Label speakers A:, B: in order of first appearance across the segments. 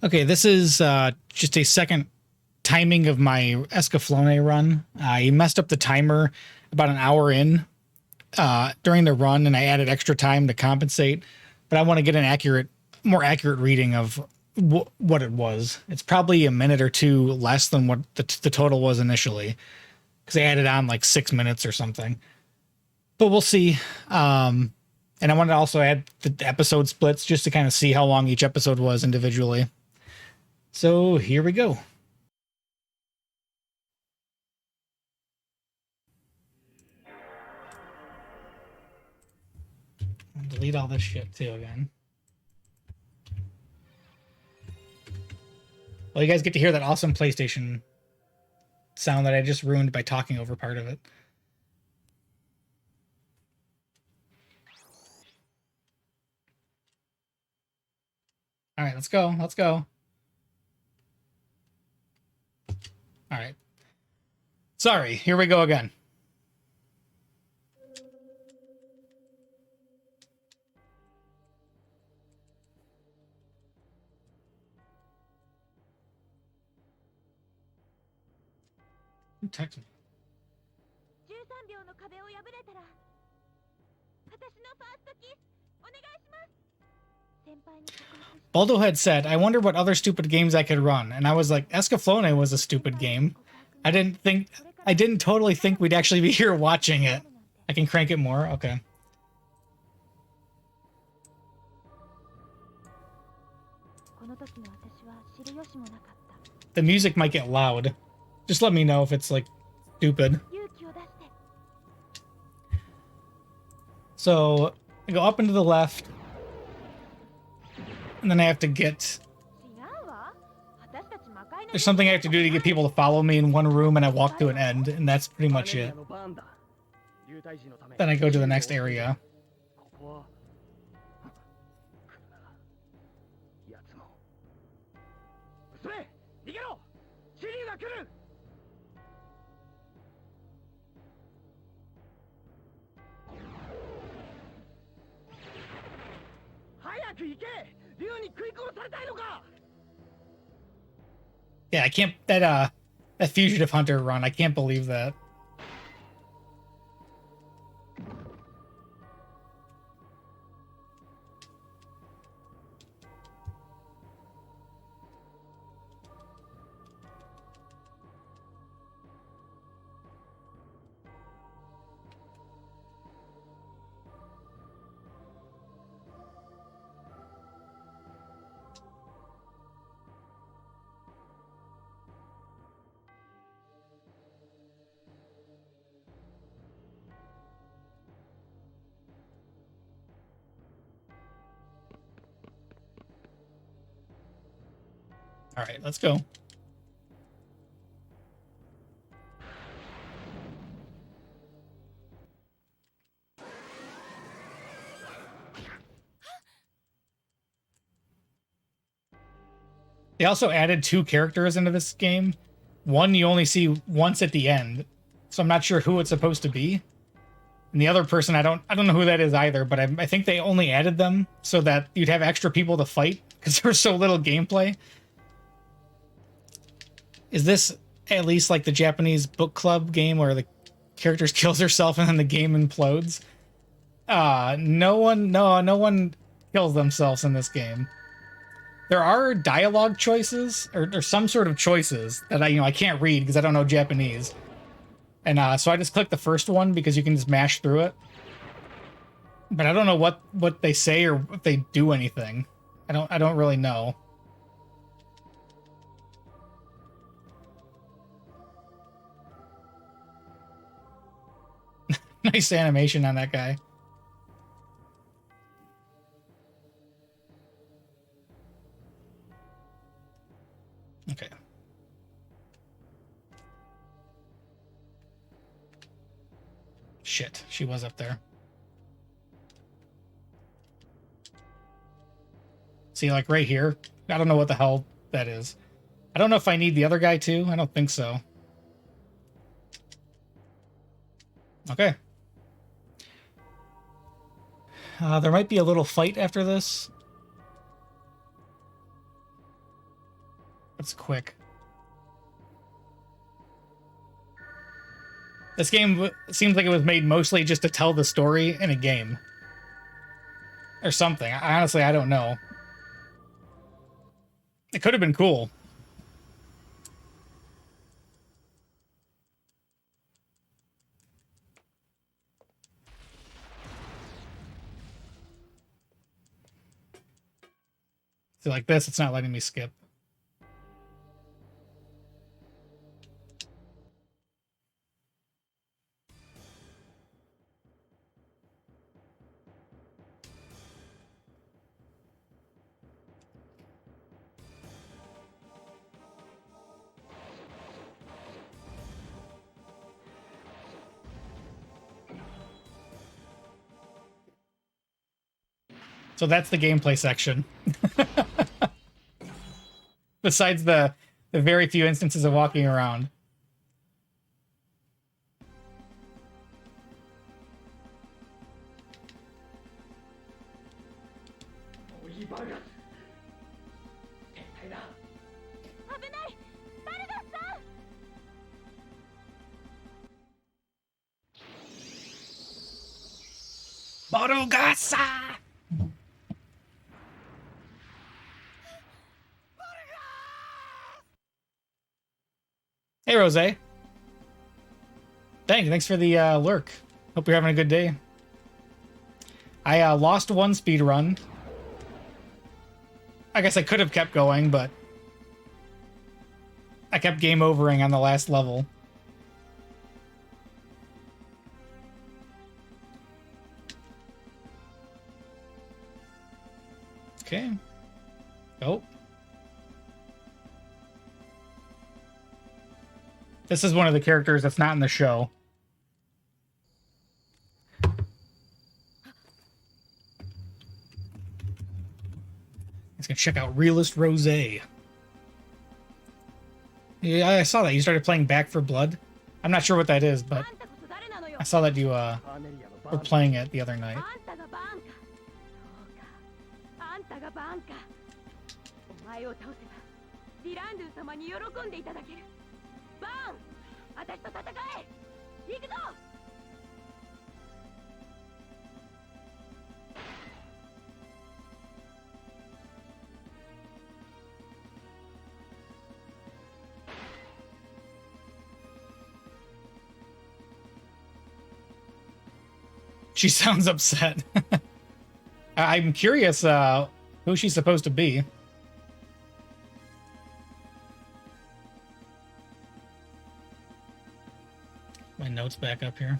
A: Okay, this is just a second timing of my Escaflowne run. I messed up the timer about an hour in during the run, and I added extra time to compensate. But I want to get an more accurate reading of what it was. It's probably a minute or two less than what the total was initially, because I added on like 6 minutes or something. But we'll see. And I wanted to also add the episode splits just to kind of see how long each episode was individually. So here we go. I'll delete all this shit too again. Well, you guys get to hear that awesome PlayStation sound that I just ruined by talking over part of it. All right, let's go. Let's go. All right. Sorry, here we go again. Who texted me? Baldo had said, I wonder what other stupid games I could run. And I was like, Escaflowne was a stupid game. I didn't totally think we'd actually be here watching it. I can crank it more? Okay. The music might get loud. Just let me know if it's like stupid. So I go up and to the left. And then I have to get... There's something I have to do to get people to follow me in one room, and I walk to an end, and that's pretty much it. Then I go to the next area. Yeah, I can't... That Fugitive Hunter run, I can't believe that. All right, let's go. They also added 2 characters into this game. One you only see once at the end, so I'm not sure who it's supposed to be. And the other person, I don't know who that is either, but I think they only added them so that you'd have extra people to fight because there was so little gameplay. Is this at least like the Japanese book club game where the characters kills herself and then the game implodes? No one kills themselves in this game. There are dialogue choices or some sort of choices that I can't read because I don't know Japanese. And so I just clicked the first one because you can just mash through it. But I don't know what they say or if they do anything. I don't really know. Nice animation on that guy. Okay. Shit, she was up there. See, like right here, I don't know what the hell that is. I don't know if I need the other guy too. I don't think so. Okay. There might be a little fight after this. What's quick? This game seems like it was made mostly just to tell the story in a game. Or something. Honestly, I don't know. It could have been cool. So like this, it's not letting me skip. So that's the gameplay section. Besides the very few instances of walking around. Morugasa! Hey, Rose. Thanks for the lurk. Hope you're having a good day. I lost one speed run. I guess I could have kept going, but I kept game overing on the last level. Okay. Oh. This is one of the characters that's not in the show. Let's go check out Realist Rose. Yeah, I saw that. You started playing Back for Blood. I'm not sure what that is, but I saw that you were playing it the other night. She sounds upset. I'm curious who she's supposed to be. My notes back up here.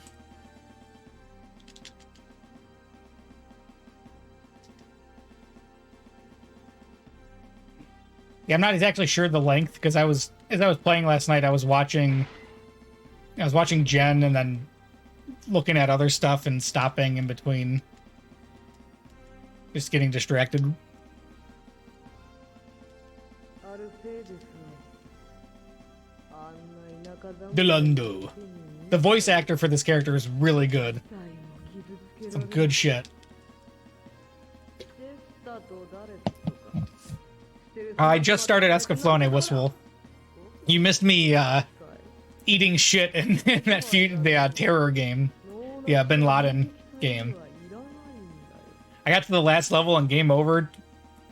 A: Yeah, I'm not exactly sure the length because as I was playing last night, I was watching Jen and then looking at other stuff and stopping in between, just getting distracted. Delando. The voice actor for this character is really good. Some good shit. I just started Escaflowne, Whistle. You missed me eating shit in the terror game. Yeah, Bin Laden game. I got to the last level and game over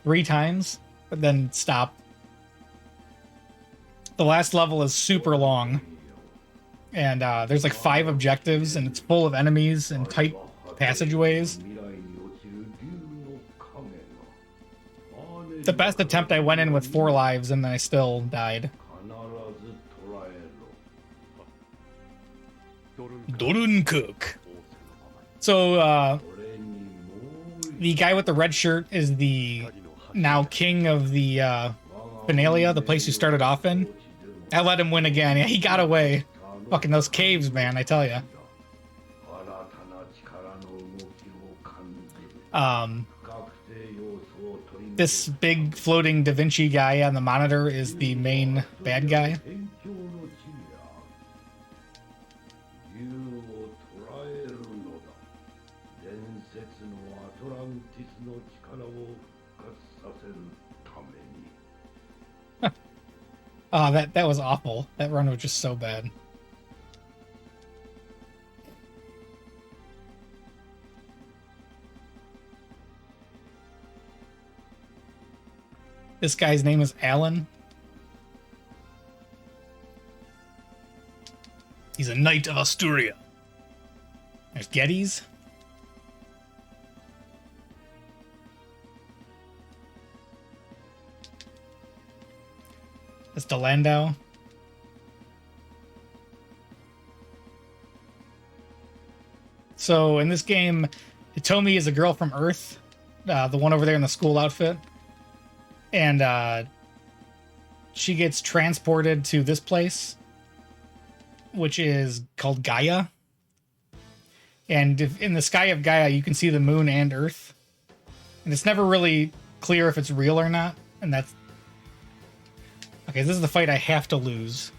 A: 3 times, but then stopped. The last level is super long. And there's like 5 objectives, and it's full of enemies and tight passageways. The best attempt, I went in with 4 lives, and then I still died. Doruncook. So, the guy with the red shirt is the now king of the Finalia, the place you started off in. I let him win again. Yeah, he got away. Fucking those caves, man, I tell ya. This big floating Da Vinci guy on the monitor is the main bad guy. Oh, that was awful. That run was just so bad. This guy's name is Alan. He's a knight of Asturia. There's Geddes. That's Delandau. So in this game, Hitomi is a girl from Earth, the one over there in the school outfit. And she gets transported to this place, which is called Gaia. And in the sky of Gaia, you can see the moon and Earth. And it's never really clear if it's real or not. And that's... Okay, this is the fight I have to lose.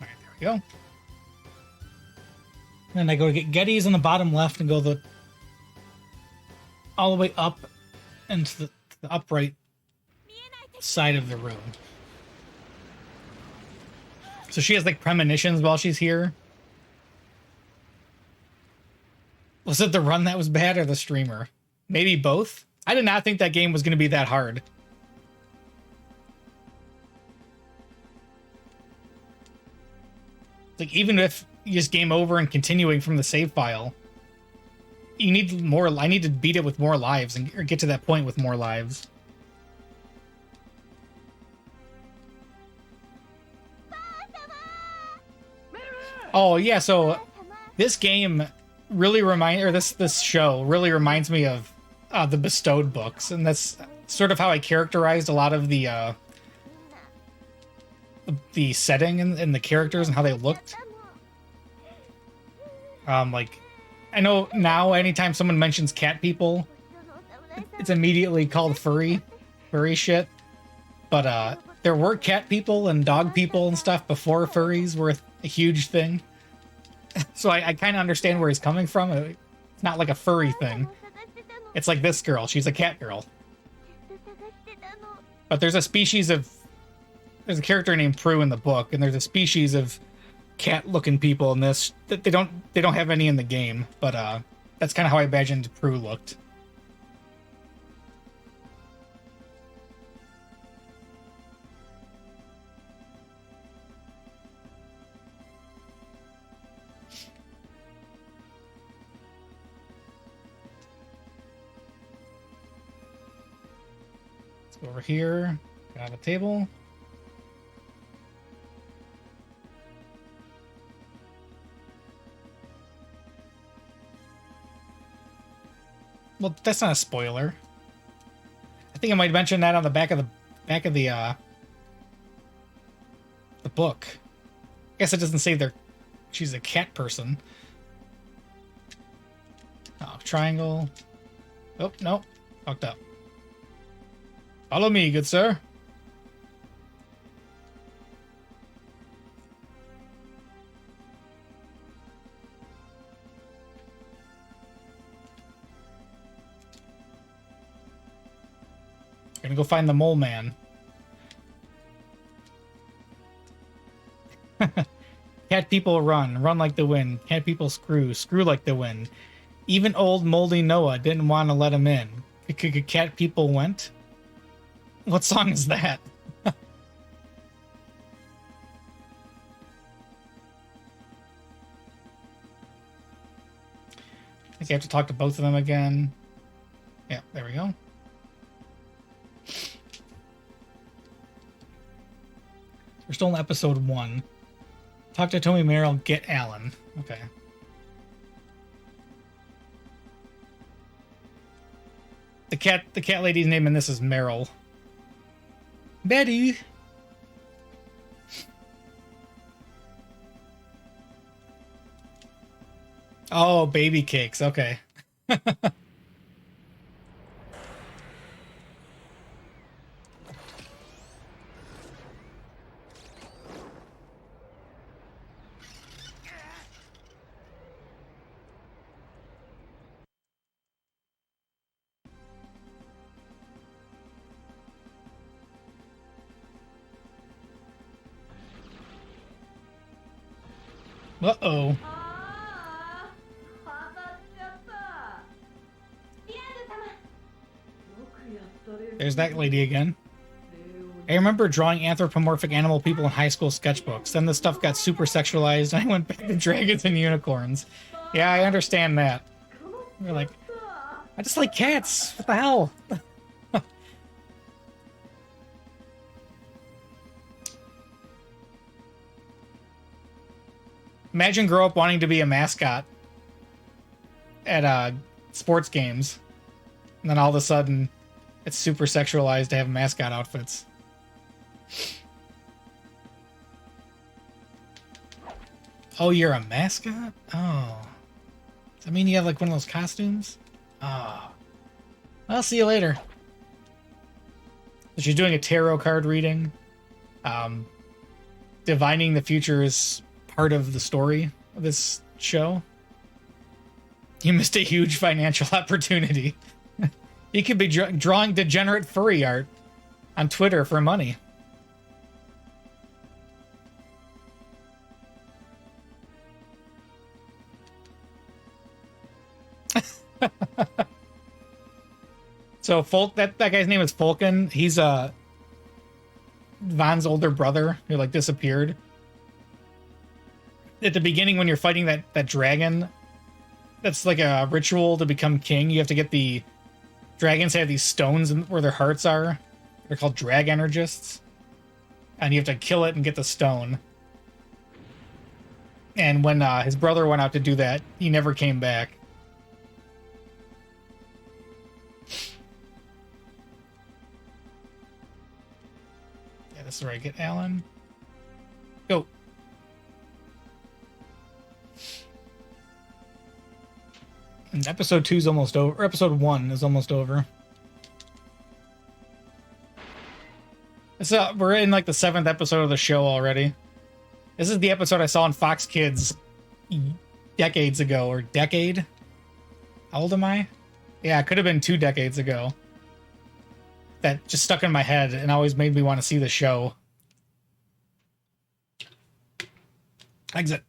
A: Alright, there we go. Then I go to get Geddes on the bottom left and go all the way up into the upright side of the room. So she has like premonitions while she's here. Was it the run that was bad or the streamer? Maybe both? I did not think that game was going to be that hard. Like, even if you just game over and continuing from the save file, you need more. I need to beat it with more lives or get to that point with more lives. Oh yeah, so this game really this show really reminds me of the Bestowed books, and that's sort of how I characterized a lot of the setting and the characters and how they looked. Like, I know now anytime someone mentions cat people, it's immediately called furry shit. But there were cat people and dog people and stuff before furries were a huge thing. So I kind of understand where he's coming from. It's not like a furry thing. It's like this girl. She's a cat girl. But there's a character named Prue in the book, and there's a species of cat-looking people in this that they don't have any in the game. But that's kind of how I imagined Prue looked. Over here, got a table. Well, that's not a spoiler. I think I might mention that on the back of the book. I guess it doesn't say she's a cat person. Oh, triangle. Oh, no. Fucked up. Follow me, good sir. Gonna go find the mole man. Cat people run like the wind. Cat people screw like the wind. Even old moldy Noah didn't want to let him in. Cat people went. What song is that? I think I have to talk to both of them again. Yeah, there we go. We're still in episode 1. Talk to Tommy Merrill, get Alan. Okay. The cat lady's name in this is Meryl. Betty. Oh, baby cakes. Okay. Uh-oh. There's that lady again. I remember drawing anthropomorphic animal people in high school sketchbooks. Then the stuff got super sexualized and I went back to dragons and unicorns. Yeah, I understand that. You're like, I just like cats. What the hell? Imagine grow up wanting to be a mascot at sports games. And then all of a sudden, it's super sexualized to have mascot outfits. Oh, you're a mascot? Oh. Does that mean you have like one of those costumes? Oh. I'll see you later. So she's doing a tarot card reading. Divining the future is part of the story of this show. You missed a huge financial opportunity. You could be drawing degenerate furry art on Twitter for money. So that guy's name is Fulkin. He's Von's older brother who like disappeared. At the beginning when you're fighting that dragon, that's like a ritual to become king. You have to get the dragons have these stones where their hearts are. They're called drag energists. And you have to kill it and get the stone. And when his brother went out to do that, he never came back. Yeah, this is where I get Alan. Go. And episode 2 is almost over. Or episode 1 is almost over. So we're in like the 7th episode of the show already. This is the episode I saw on Fox Kids decades ago, or decade? How old am I? Yeah, it could have been 2 decades ago. That just stuck in my head and always made me want to see the show. Exit.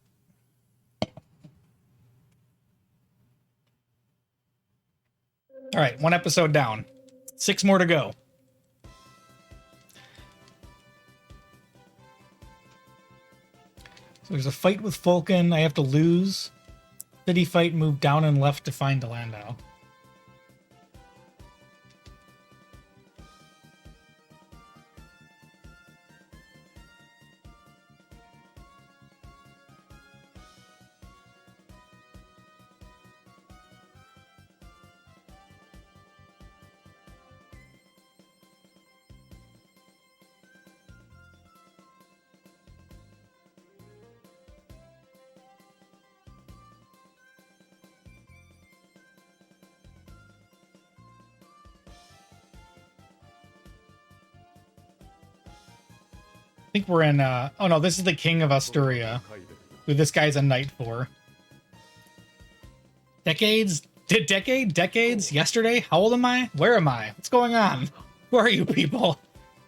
A: All right, 1 episode down. 6 more to go. So there's a fight with Fulkin. I have to lose. City fight, move down and left to find Delandau. I think we're in, oh no, this is the King of Asturia, who this guy's a knight for. Decades? Decades? Yesterday? How old am I? Where am I? What's going on? Who are you people?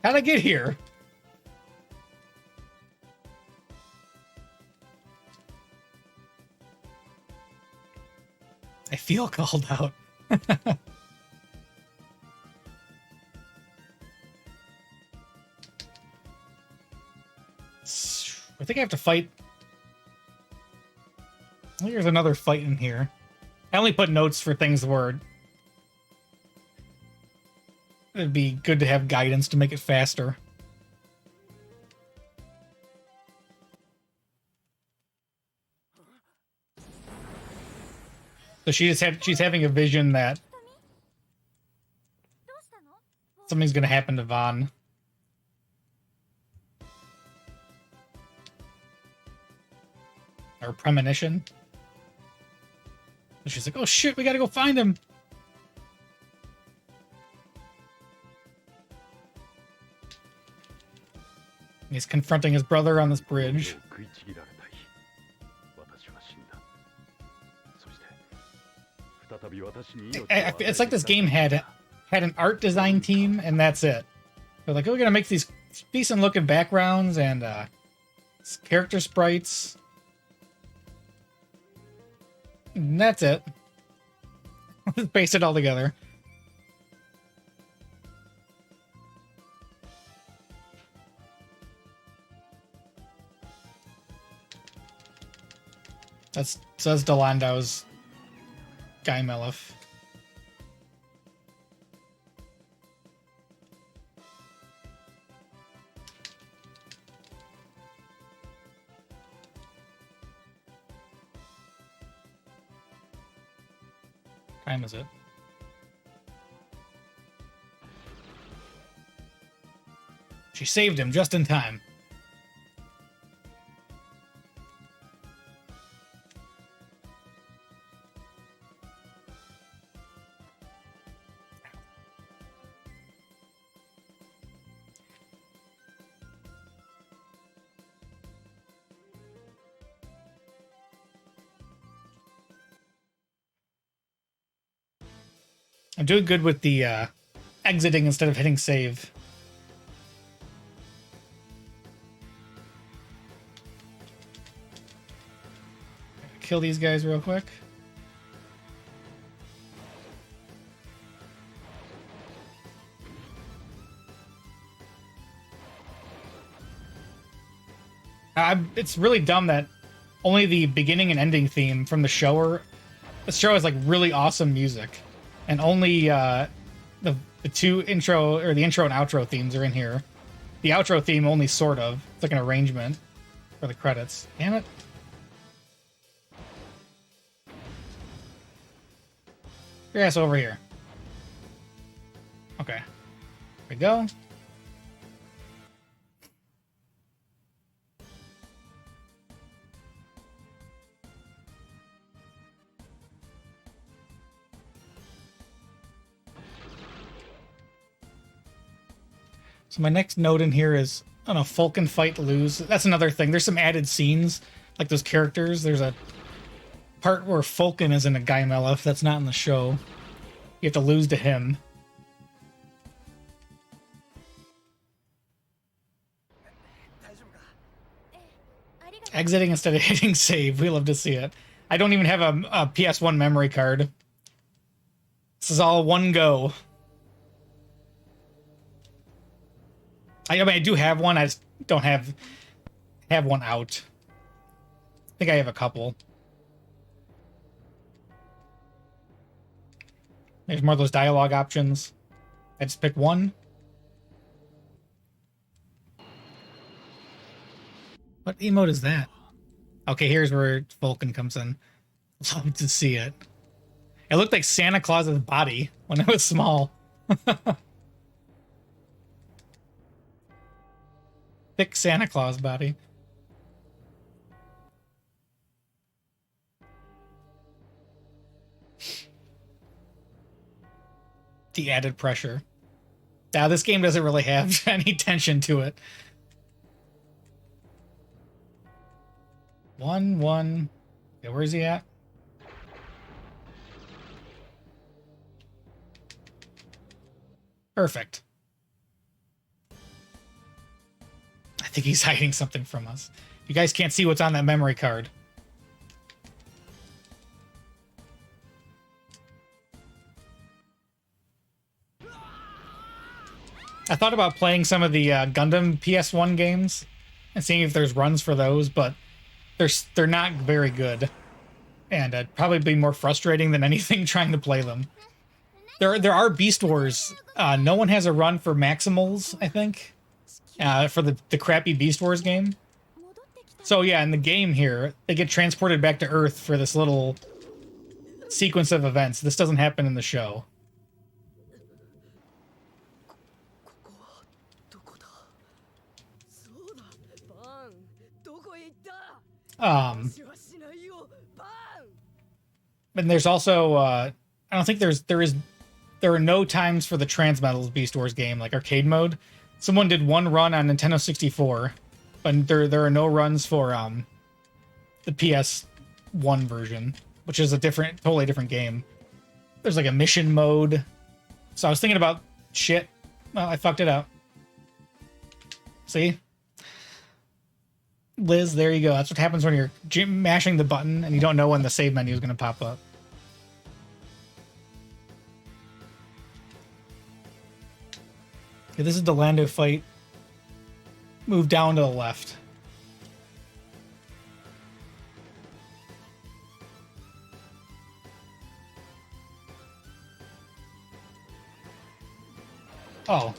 A: How'd I get here? I feel called out. I think I have to fight. I think there's another fight in here. I only put notes for things where it'd be good to have guidance to make it faster. So she's having a vision that something's gonna happen to Von. Or premonition. And she's like, oh shit, we gotta go find him. He's confronting his brother on this bridge. It's like this game had an art design team, and that's it. They're like, oh, we're gonna make these decent looking backgrounds and character sprites. And that's it. Paste it all together. That's Delandau's Guy Melif. Time is it? She saved him just in time. I'm doing good with the exiting instead of hitting save. Kill these guys real quick. It's really dumb that only the beginning and ending theme from the show has like really awesome music, and only the two intro or the intro and outro themes are in here. The outro theme only sort of. It's like an arrangement for the credits. Damn it. Your ass over here. Okay. Here we go. So my next note in here is, I don't know, Falcon fight lose. That's another thing. There's some added scenes, like those characters. There's a part where Falcon is in a Guy Melif that's not in the show. You have to lose to him. Exiting instead of hitting save. We love to see it. I don't even have a PS1 memory card. This is all one go. I mean, I do have one. I just don't have one out. I think I have a couple. There's more of those dialogue options. I just pick one. What emote is that? Okay, here's where Vulcan comes in. Love to see it. It looked like Santa Claus's body when it was small. Thick Santa Claus body. The added pressure. Now, this game doesn't really have any tension to it. 1-1. Okay, where's he at? Perfect. I think he's hiding something from us. You guys can't see what's on that memory card. I thought about playing some of the Gundam PS1 games and seeing if there's runs for those, but they're not very good, and it'd probably be more frustrating than anything trying to play them. There are Beast Wars. No one has a run for Maximals, I think, for the crappy Beast Wars game. So yeah, in the game here, they get transported back to Earth for this little sequence of events. This doesn't happen in the show. And there's also I don't think there are no times for the Transmetals Beast Wars game, like arcade mode. Someone did one run on Nintendo 64, but there are no runs for the PS1 version, which is a totally different game. There's like a mission mode. So I was thinking about shit. Well, I fucked it up. See? Liz, there you go. That's what happens when you're mashing the button and you don't know when the save menu is going to pop up. Okay, this is the Lando fight. Move down to the left. Oh.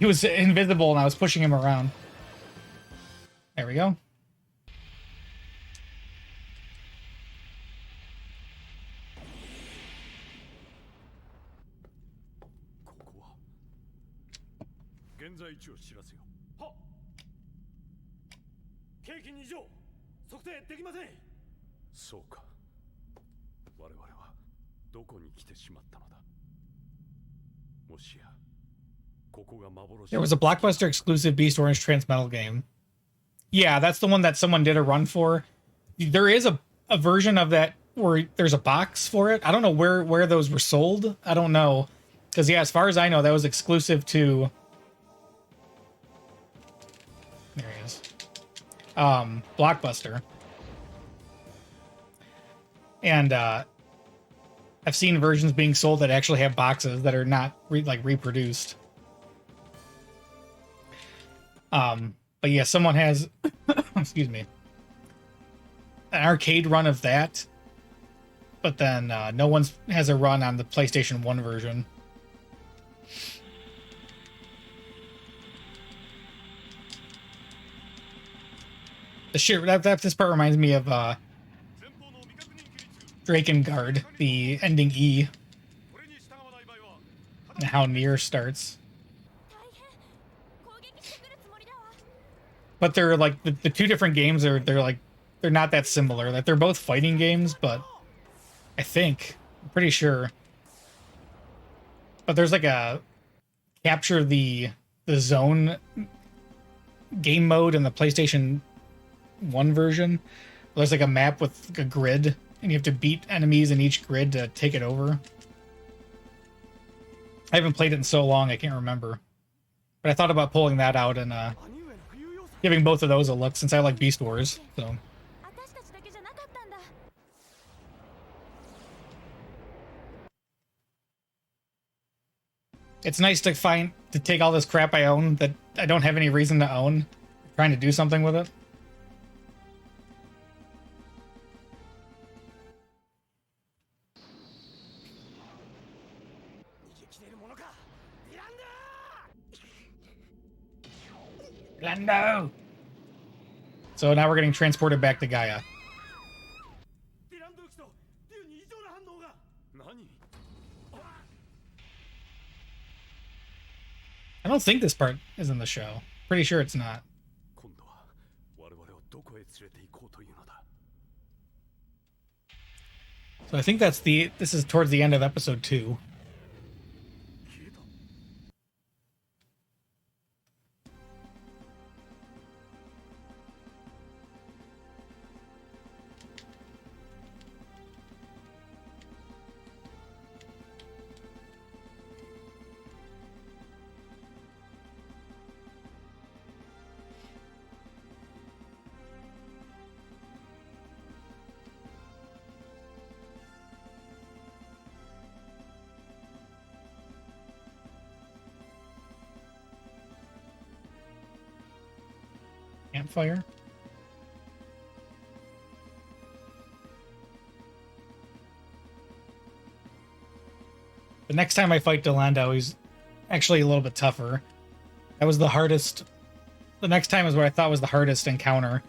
A: He was invisible and I was pushing him around. There we go. There was a Blockbuster exclusive Beast Orange Transmetal game. Yeah, that's the one that someone did a run for. There is a version of that where there's a box for it. I don't know where those were sold. I don't know. Because, yeah, as far as I know, that was exclusive to... There he is. Blockbuster. And I've seen versions being sold that actually have boxes that are not reproduced. But yeah, someone has, excuse me, an arcade run of that, but then no one has a run on the PlayStation 1 version. The shit this part reminds me of Drakengard, the ending E, and how Nier starts. But they're like the two different games they're not that similar. Like they're both fighting games, but I'm pretty sure. But there's like a capture the zone game mode in the PlayStation 1 version. There's like a map with a grid, and you have to beat enemies in each grid to take it over. I haven't played it in so long I can't remember. But I thought about pulling that out and giving both of those a look since I like Beast Wars. So it's nice to take all this crap I own that I don't have any reason to own, trying to do something with it. Lando! So now we're getting transported back to Gaia. I don't think this part is in the show. Pretty sure it's not. So I think this is towards the end of episode 2. Campfire. The next time I fight Delando, he's actually a little bit tougher. That was the hardest. The next time is what I thought was the hardest encounter.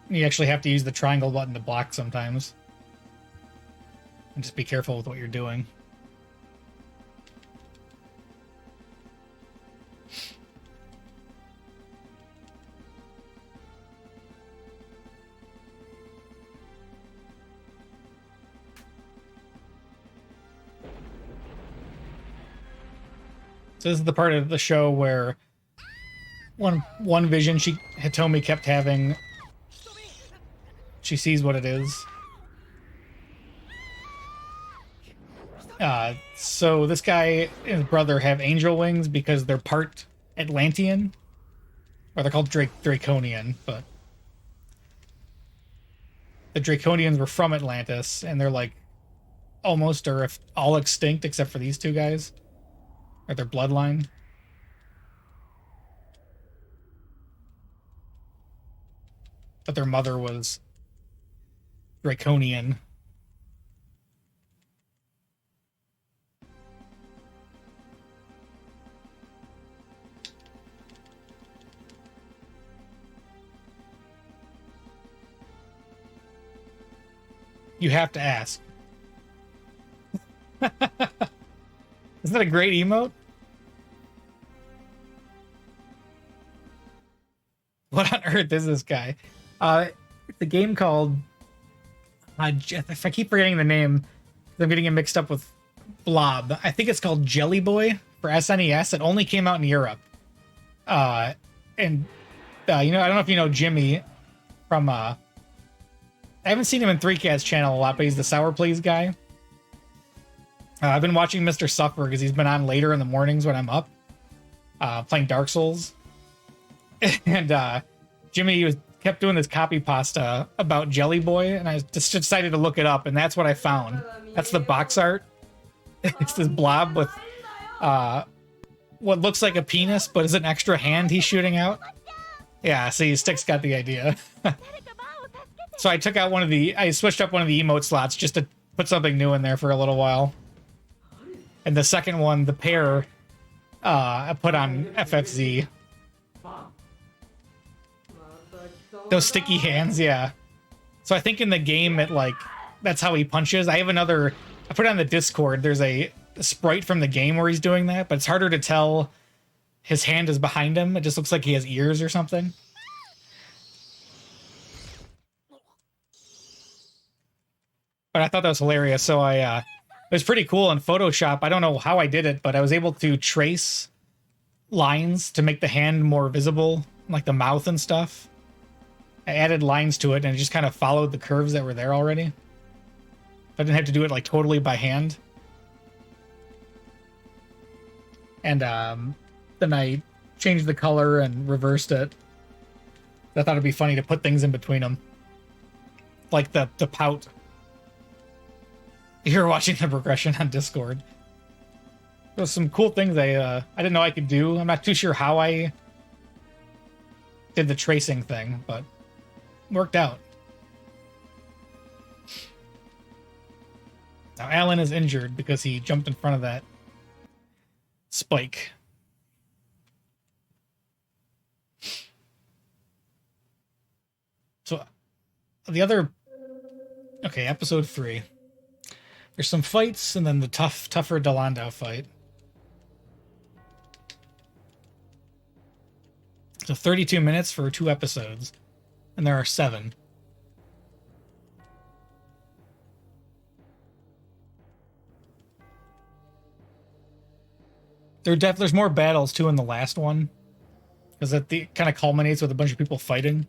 A: You actually have to use the triangle button to block sometimes. And just be careful with what you're doing. So this is the part of the show where one vision Hitomi kept having, she sees what it is. So this guy and his brother have angel wings because they're part Atlantean. Or they're called Draconian, but the Draconians were from Atlantis, and they're like almost or if all extinct except for these two guys, or their bloodline. But their mother was Draconian. You have to ask. Isn't that a great emote? What on earth is this guy? It's a game called... if I keep forgetting the name, I'm getting it mixed up with Blob. I think it's called Jelly Boy for SNES. It only came out in Europe. You know, I don't know if you know Jimmy from... I haven't seen him in 3Cat's channel a lot, but he's the Sour Please guy. I've been watching Mr. Suffer because he's been on later in the mornings when I'm up playing Dark Souls. And Jimmy kept doing this copy pasta about Jelly Boy, and I just decided to look it up, and that's what I found. That's the box art. It's this blob with what looks like a penis, but is an extra hand he's shooting out. Yeah, see, Stick's got the idea. So I took out I switched up one of the emote slots just to put something new in there for a little while. And the second one, the pair, I put on FFZ. Those sticky hands, yeah. So I think in the game, that's how he punches. I put it on the Discord. There's a sprite from the game where he's doing that, but it's harder to tell his hand is behind him. It just looks like he has ears or something. But I thought that was hilarious. So it was pretty cool in Photoshop. I don't know how I did it, but I was able to trace lines to make the hand more visible, like the mouth and stuff. I added lines to it and it just kind of followed the curves that were there already. I didn't have to do it like totally by hand. And then I changed the color and reversed it. I thought it'd be funny to put things in between them. Like the pout. You're watching the progression on Discord. There's some cool things I didn't know I could do. I'm not too sure how I did the tracing thing, but it worked out. Now Alan is injured because he jumped in front of that spike. So the other... Okay, episode 3. There's some fights, and then the tougher Delando fight. So 32 minutes for 2 episodes, and there are 7. There's more battles too in the last one, because it kind of culminates with a bunch of people fighting.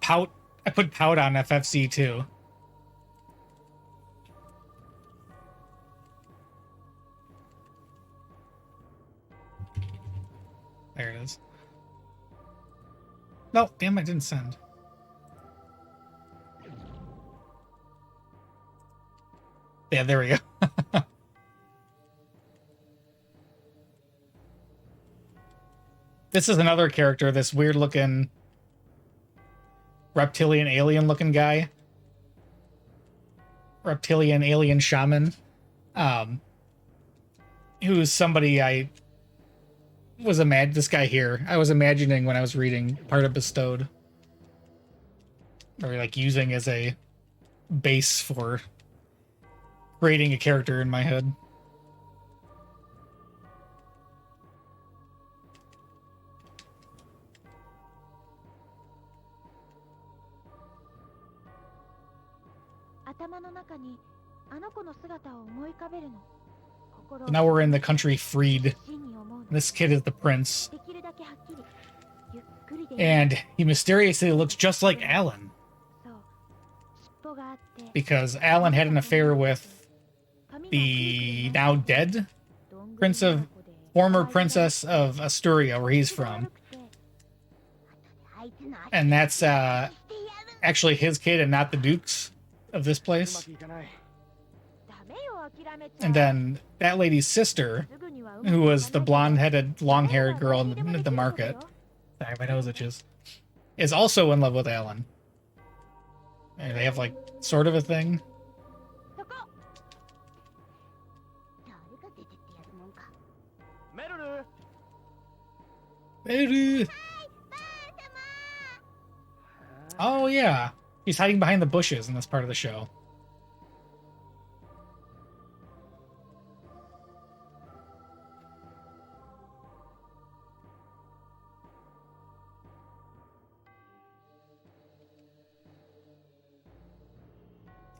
A: Pout. I put Pout on FFC too. There it is. No, damn, I didn't send. Yeah, there we go. This is another character, this weird looking reptilian alien looking guy. Reptilian alien shaman. Who's somebody I was this guy here. I was imagining when I was reading part of Bestowed. Or like using as a base for creating a character in my head. Now we're in the country freed. This kid is the prince. And he mysteriously looks just like Alan. because Alan had an affair with the now dead former princess of Asturia, where he's from. And that's actually his kid and not the Duke's of this place. And then that lady's sister, who was the blonde-headed, long-haired girl in the market, sorry, my nose itches, is also in love with Alan. And they have, like, sort of a thing. Oh, yeah. He's hiding behind the bushes in this part of the show.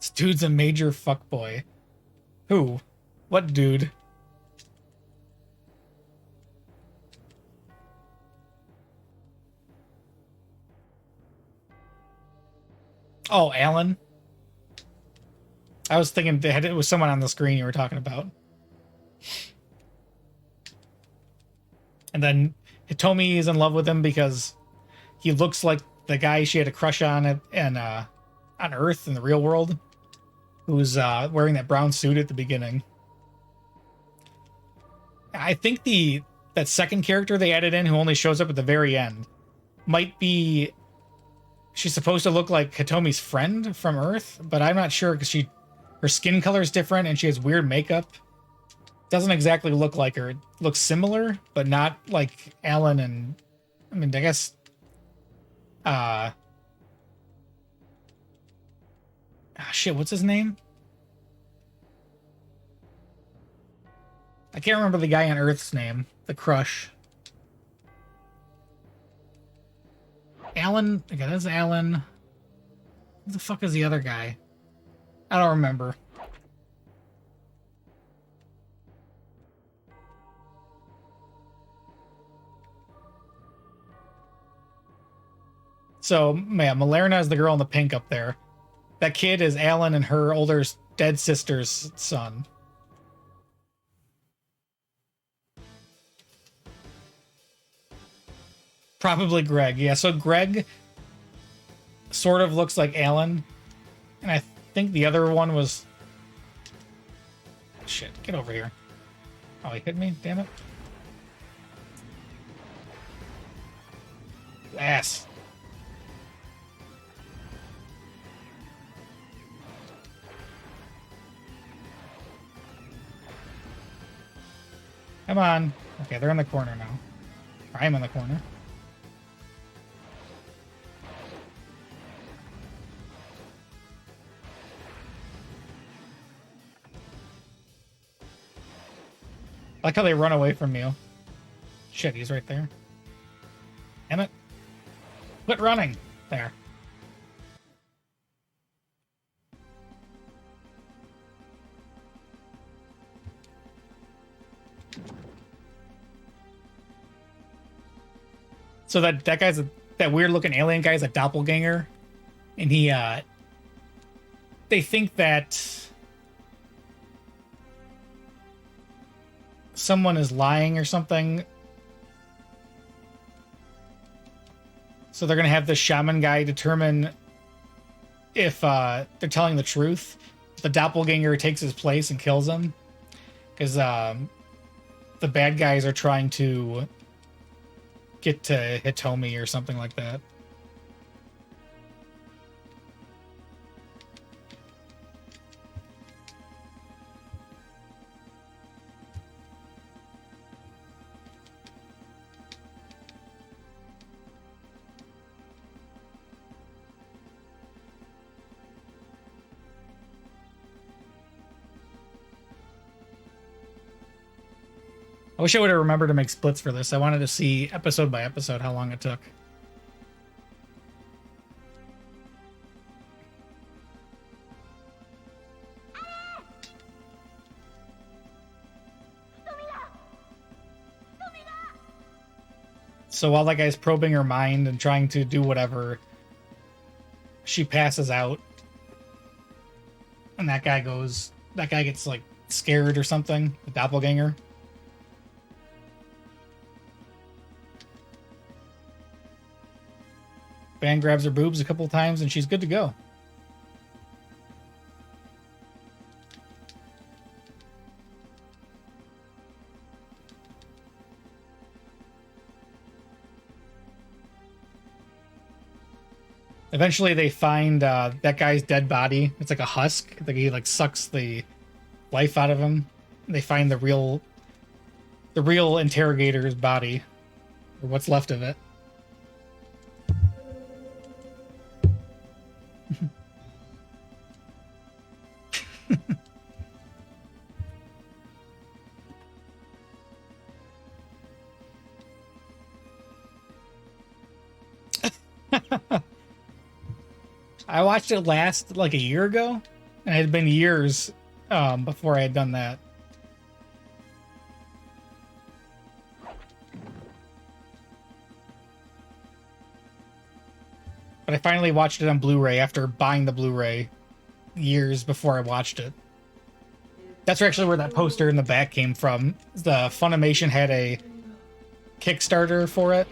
A: This dude's a major fuckboy. Who? What dude? Oh, Alan? I was thinking it was someone on the screen you were talking about. And then Hitomi is in love with him because he looks like the guy she had a crush on on Earth in the real world, who's wearing that brown suit at the beginning. I think that second character they added in, who only shows up at the very end, might be... She's supposed to look like Hitomi's friend from Earth, but I'm not sure because her skin color is different and she has weird makeup. Doesn't exactly look like her. It looks similar, but not like Alan and... I mean, I guess... shit, what's his name? I can't remember the guy on Earth's name. The crush. Alan? Okay, that's Alan. Who the fuck is the other guy? I don't remember. So, yeah, Malerna is the girl in the pink up there. That kid is Alan and her older dead sister's son. Probably Greg. Yeah, so Greg sort of looks like Alan. And I think the other one was... Shit, get over here. Oh, he hit me? Damn it. Ass. Come on. Okay, they're in the corner now. I'm in the corner. I like how they run away from you. Shit, he's right there. Damn it. Quit running. There. So that guy's that weird looking alien guy's a doppelganger. And he they think that someone is lying or something. So they're going to have the shaman guy determine if they're telling the truth. The doppelganger takes his place and kills him. Because the bad guys are trying to get to Hitomi or something like that. I wish I would have remembered to make splits for this. I wanted to see episode by episode how long it took. So while that guy's probing her mind and trying to do whatever, she passes out. and that guy gets like scared or something, the doppelganger. Van grabs her boobs a couple of times and she's good to go. Eventually they find that guy's dead body. It's like a husk. Like he like sucks the life out of him. They find the real interrogator's body, or what's left of it. I watched it last like a year ago, and it had been years before I had done that. But I finally watched it on Blu-ray after buying the Blu-ray years before I watched it. That's actually where that poster in the back came from. The Funimation had a Kickstarter for it,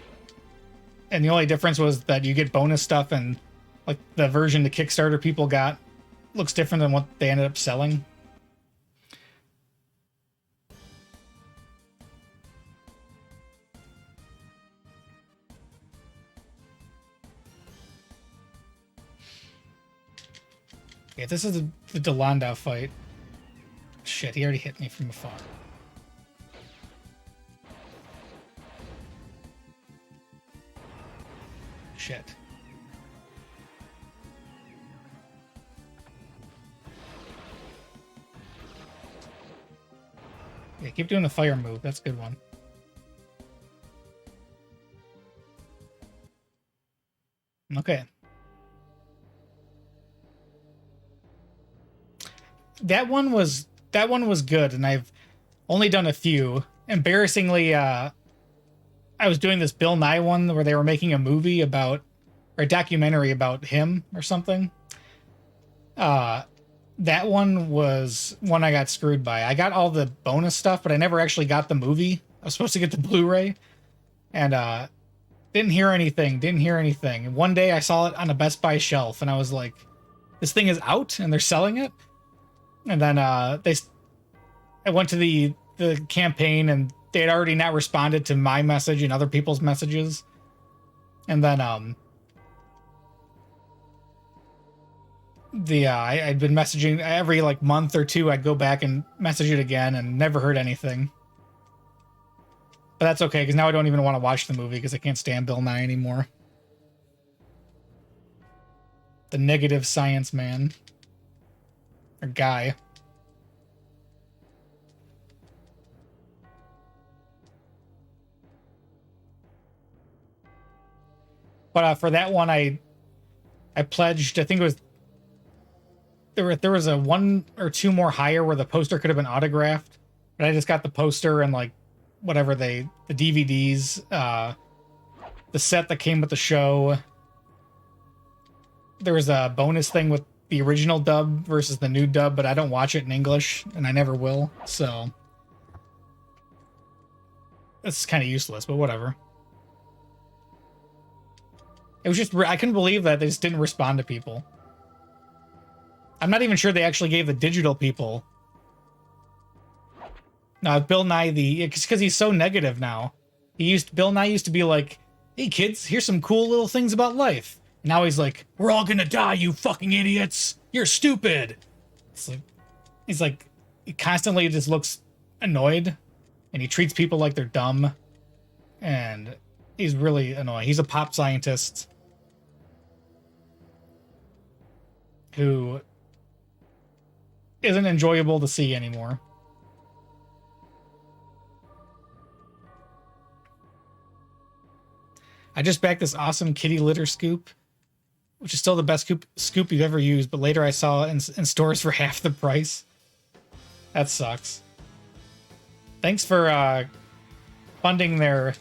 A: and the only difference was that you get bonus stuff, and like the version the Kickstarter people got looks different than what they ended up selling. Yeah, this is the Delandau fight. Shit, he already hit me from afar. Shit. Yeah, keep doing the fire move. That's a good one. Okay. That one was good, and I've only done a few. Embarrassingly, I was doing this Bill Nye one where they were making a movie about, or a documentary about him or something. That one was one I got screwed by. I got all the bonus stuff, but I never actually got the movie. I was supposed to get the Blu-ray, and didn't hear anything. And one day I saw it on a Best Buy shelf, and I was like, "This thing is out, and they're selling it." And then I went to the campaign, and they had already not responded to my message and other people's messages. And then I'd been messaging every like month or two. I'd go back and message it again, and never heard anything. But that's okay, because now I don't even want to watch the movie because I can't stand Bill Nye anymore. The negative science man. Or guy. But for that one, I pledged. I think it was there was a one or two more higher where the poster could have been autographed, but I just got the poster and like whatever the DVDs, the set that came with the show. There was a bonus thing with the original dub versus the new dub, but I don't watch it in English, and I never will, so it's kind of useless, but whatever. It was just, I couldn't believe that they just didn't respond to people. I'm not even sure they actually gave the digital people. No, Bill Nye, it's because he's so negative now. Bill Nye used to be like, "Hey kids, here's some cool little things about life." Now he's like, "We're all gonna die, you fucking idiots. You're stupid." It's like, he constantly just looks annoyed, and he treats people like they're dumb, and he's really annoying. He's a pop scientist who isn't enjoyable to see anymore. I just backed this awesome kitty litter scoop, which is still the best scoop you've ever used, but later I saw it in stores for half the price. That sucks. Thanks for funding their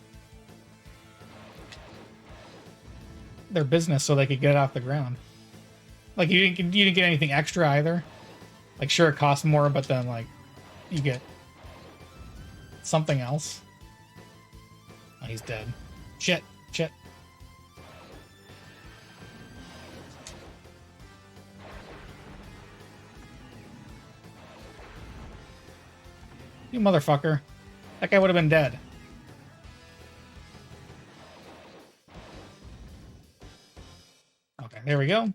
A: business so they could get it off the ground. Like, you didn't get anything extra either. Like, sure, it costs more, but then, like, you get something else. Oh, he's dead. Shit. Shit. You motherfucker. That guy would have been dead. Okay, there we go.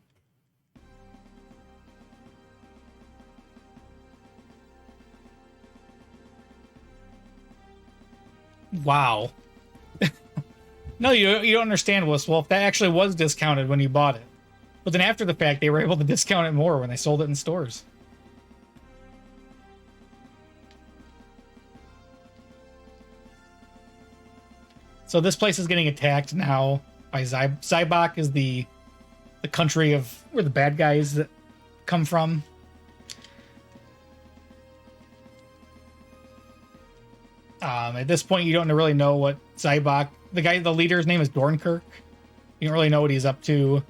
A: Wow. No, you don't understand, Wolf. That actually was discounted when you bought it. But then after the fact, they were able to discount it more when they sold it in stores. So this place is getting attacked now by Zybok is the country of where the bad guys that come from. At this point, you don't really know what Zybok... The leader's name is Dornkirk. You don't really know what he's up to.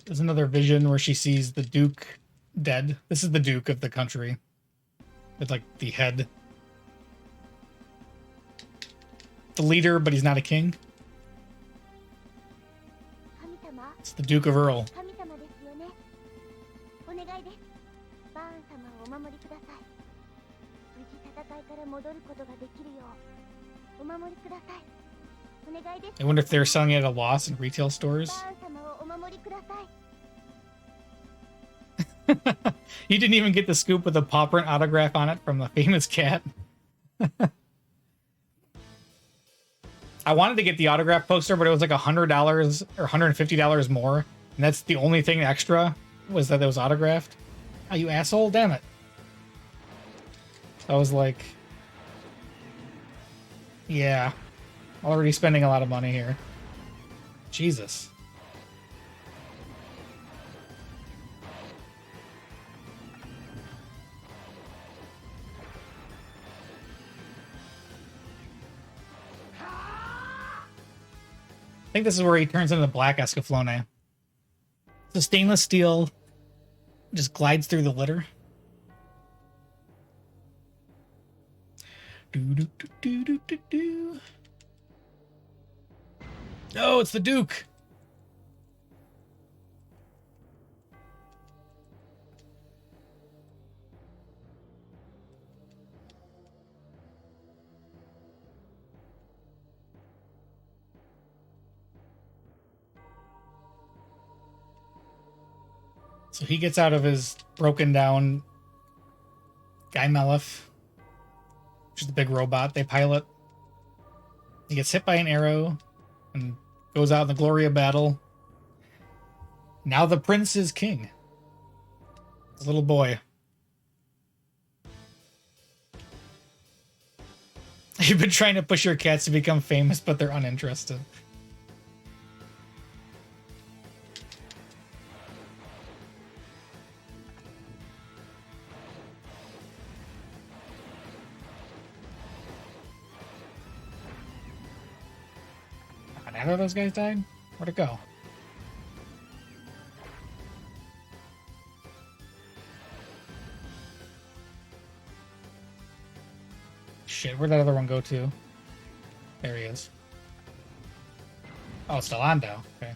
A: There's another vision where she sees the Duke dead. This is the Duke of the country. With, like, the head. The leader, but he's not a king. It's the Duke of Earl. I wonder if they're selling it at a loss in retail stores. You didn't even get the scoop with a paw print autograph on it from the famous cat. I wanted to get the autograph poster, but it was like $100 or $150 more. And that's the only thing extra, was that it was autographed. Oh, you asshole, damn it. I was like, yeah, already spending a lot of money here. Jesus. I think this is where he turns into the black Escaflowne. The stainless steel just glides through the litter. Oh, it's the Duke. So he gets out of his broken down Guy Melif, which is the big robot they pilot. He gets hit by an arrow and goes out in the glory of battle. Now the prince is king. The little boy. You've been trying to push your cats to become famous, but they're uninterested. Neither of those guys died? Where'd it go? Shit, where'd that other one go to? There he is. Oh, Stelando. Okay.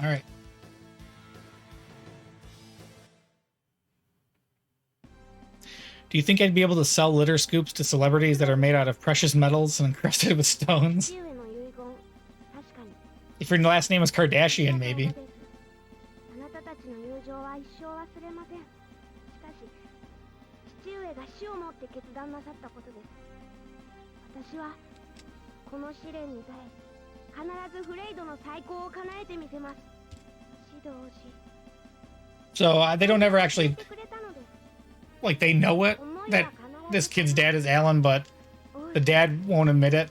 A: All right. Do you think I'd be able to sell litter scoops to celebrities that are made out of precious metals and encrusted with stones? If your last name is Kardashian, maybe. So they don't ever actually, like, they know it, that this kid's dad is Alan, but the dad won't admit it.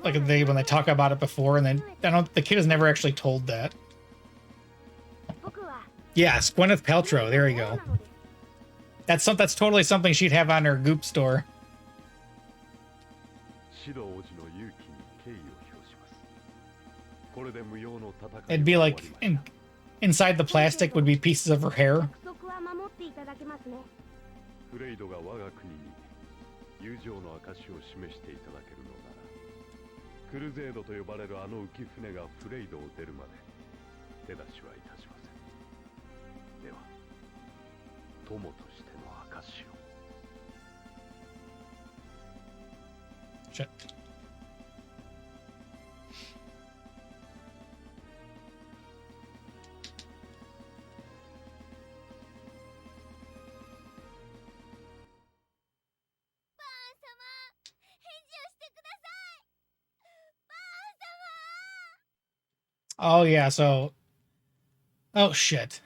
A: Like when they talk about it before, and then the kid is never actually told that. Yes, Gwyneth Paltrow. There you go. That's totally something she'd have on her Goop store. It'd be like inside the plastic would be pieces of her hair. Shit. Oh yeah, so oh shit.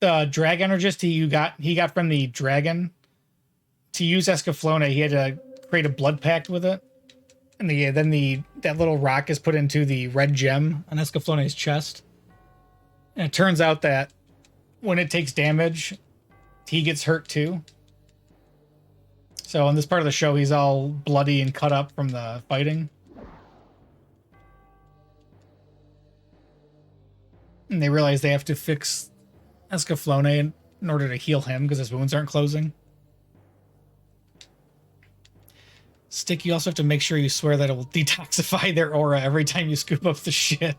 A: The drag energist he got from the dragon. To use Escaflowne, he had to create a blood pact with it. And that little rock is put into the red gem on Escaflowne's chest. And it turns out that when it takes damage, he gets hurt too. So in this part of the show, he's all bloody and cut up from the fighting. And they realize they have to fix Escaflowne in order to heal him because his wounds aren't closing. Stick, you also have to make sure you swear that it will detoxify their aura every time you scoop up the shit.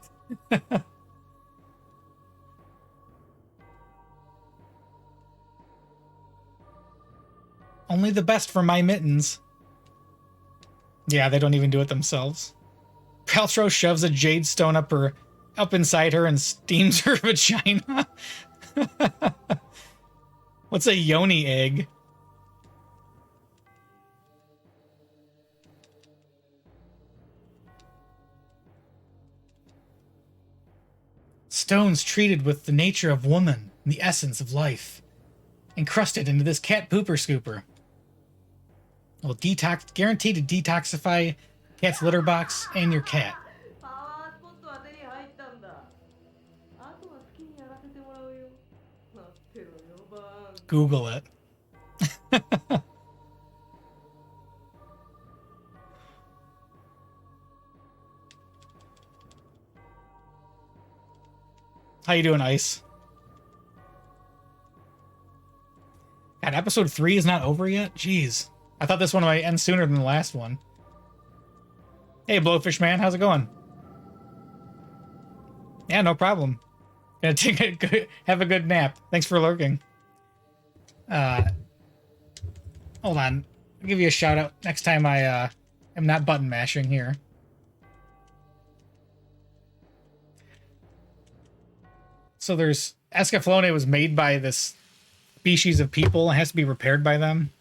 A: Only the best for my mittens. Yeah, they don't even do it themselves. Paltrow shoves a jade stone up inside her and steams her vagina. What's a yoni egg? Stones treated with the nature of woman and the essence of life. Encrusted into this cat pooper scooper. Will guaranteed to detoxify cat's litter box and your cat. Google it. How you doing, Ice? God, episode 3 is not over yet? Jeez. I thought this one might end sooner than the last one. Hey, Blowfish Man, how's it going? Yeah, no problem. Gonna have a good nap. Thanks for lurking. Hold on. I'll give you a shout out next time I am not button mashing here. So there's Escaflowne was made by this species of people and has to be repaired by them.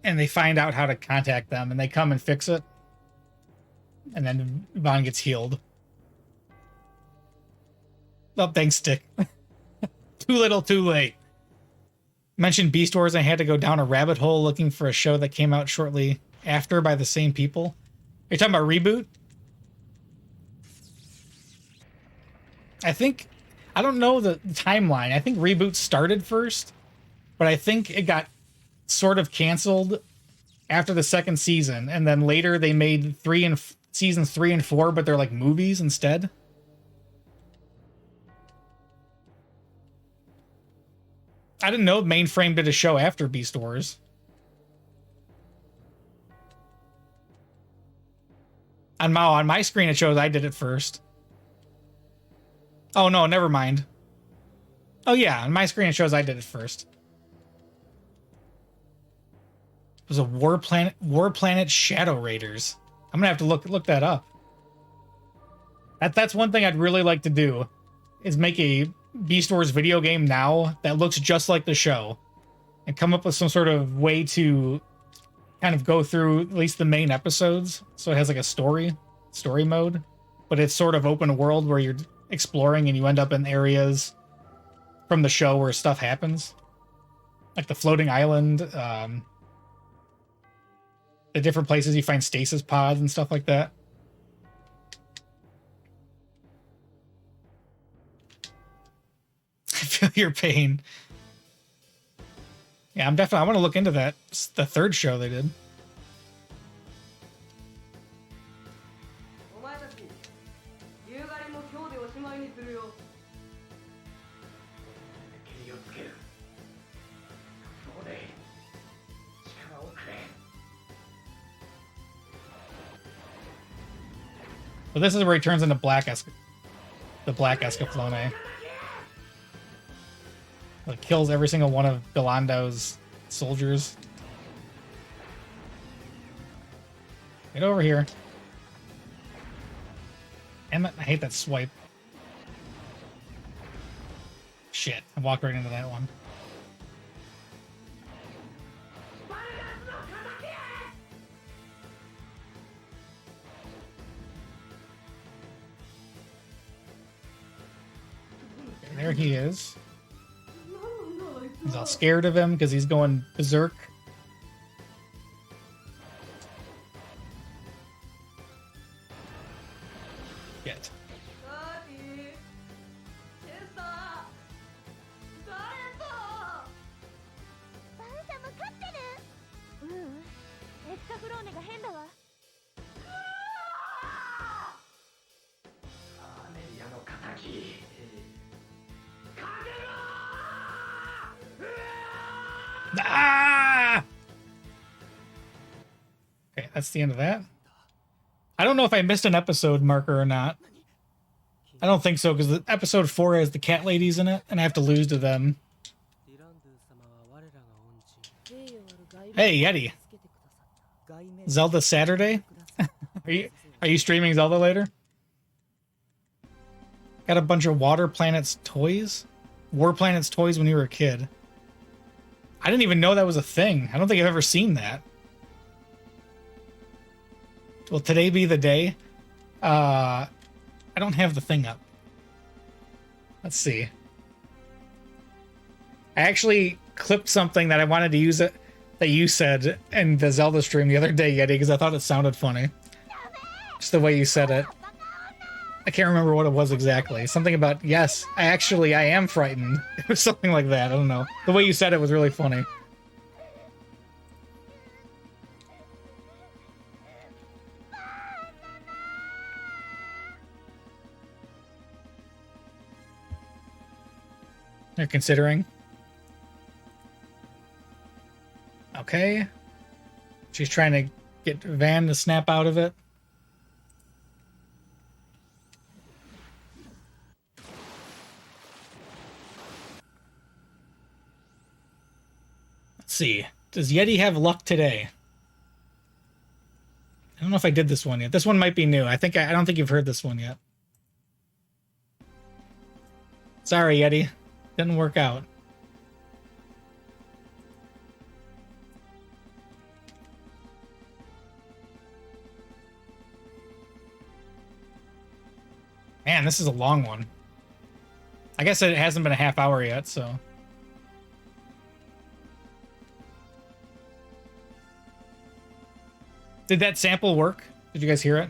A: And they find out how to contact them and they come and fix it. And then Vaughn gets healed. Oh, thanks, Stick. Too little, too late. Mentioned Beast Wars, I had to go down a rabbit hole looking for a show that came out shortly after by the same people. Are you talking about Reboot? I don't know the timeline. I think Reboot started first, but I think it got sort of canceled after the second season, and then later they made seasons 3 and 4, but they're like movies instead. I didn't know Mainframe did a show after Beast Wars. On my screen it shows I did it first. Oh no, never mind. Oh yeah, on my screen it shows I did it first. It was a War Planet Shadow Raiders. I'm gonna have to look that up. That's one thing I'd really like to do, is make a Beast Wars video game now that looks just like the show, and come up with some sort of way to kind of go through at least the main episodes. So it has like a story mode, but it's sort of open world where you're exploring and you end up in areas from the show where stuff happens. Like the floating island, the different places you find stasis pods and stuff like that. I feel your pain. Yeah, I want to look into that. It's the third show they did. But this is where he turns into the black Escaflowne. Like kills every single one of Galando's soldiers. Get over here. Damn it, I hate that swipe. Shit, I walked right into that one. There he is. He's all scared of him because he's going berserk. Get. Ah! Okay, that's the end of that. I don't know if I missed an episode marker or not. I don't think so, because episode 4 has the cat ladies in it, and I have to lose to them. Hey, Yeti. Zelda Saturday? Are you streaming Zelda later? Got a bunch of Water Planets toys? War Planets toys when you were a kid. I didn't even know that was a thing. I don't think I've ever seen that. Will today be the day? I don't have the thing up. Let's see. I actually clipped something that I wanted to use it that you said in the Zelda stream the other day, Yeti, because I thought it sounded funny. Just the way you said it. I can't remember what it was exactly. Something about, yes, I am frightened. It was something like that. I don't know. The way you said it was really funny. You're considering? Okay. She's trying to get Van to snap out of it. Let's see. Does Yeti have luck today? I don't know if I did this one yet. This one might be new. I don't think you've heard this one yet. Sorry, Yeti. Didn't work out. Man, this is a long one. I guess it hasn't been a half hour yet, so. Did that sample work? Did you guys hear it?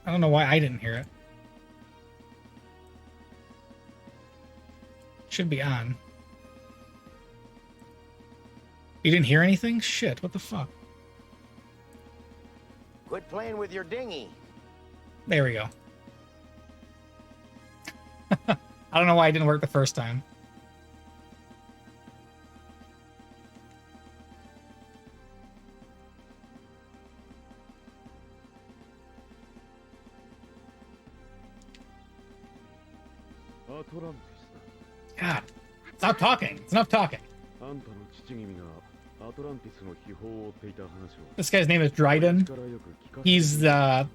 A: I don't know why I didn't hear it. Should be on. You didn't hear anything? Shit, what the fuck?
B: Quit playing with your dinghy.
A: There we go. I don't know why it didn't work the first time. God, stop talking. It's enough talking. This guy's name is Dryden. He's the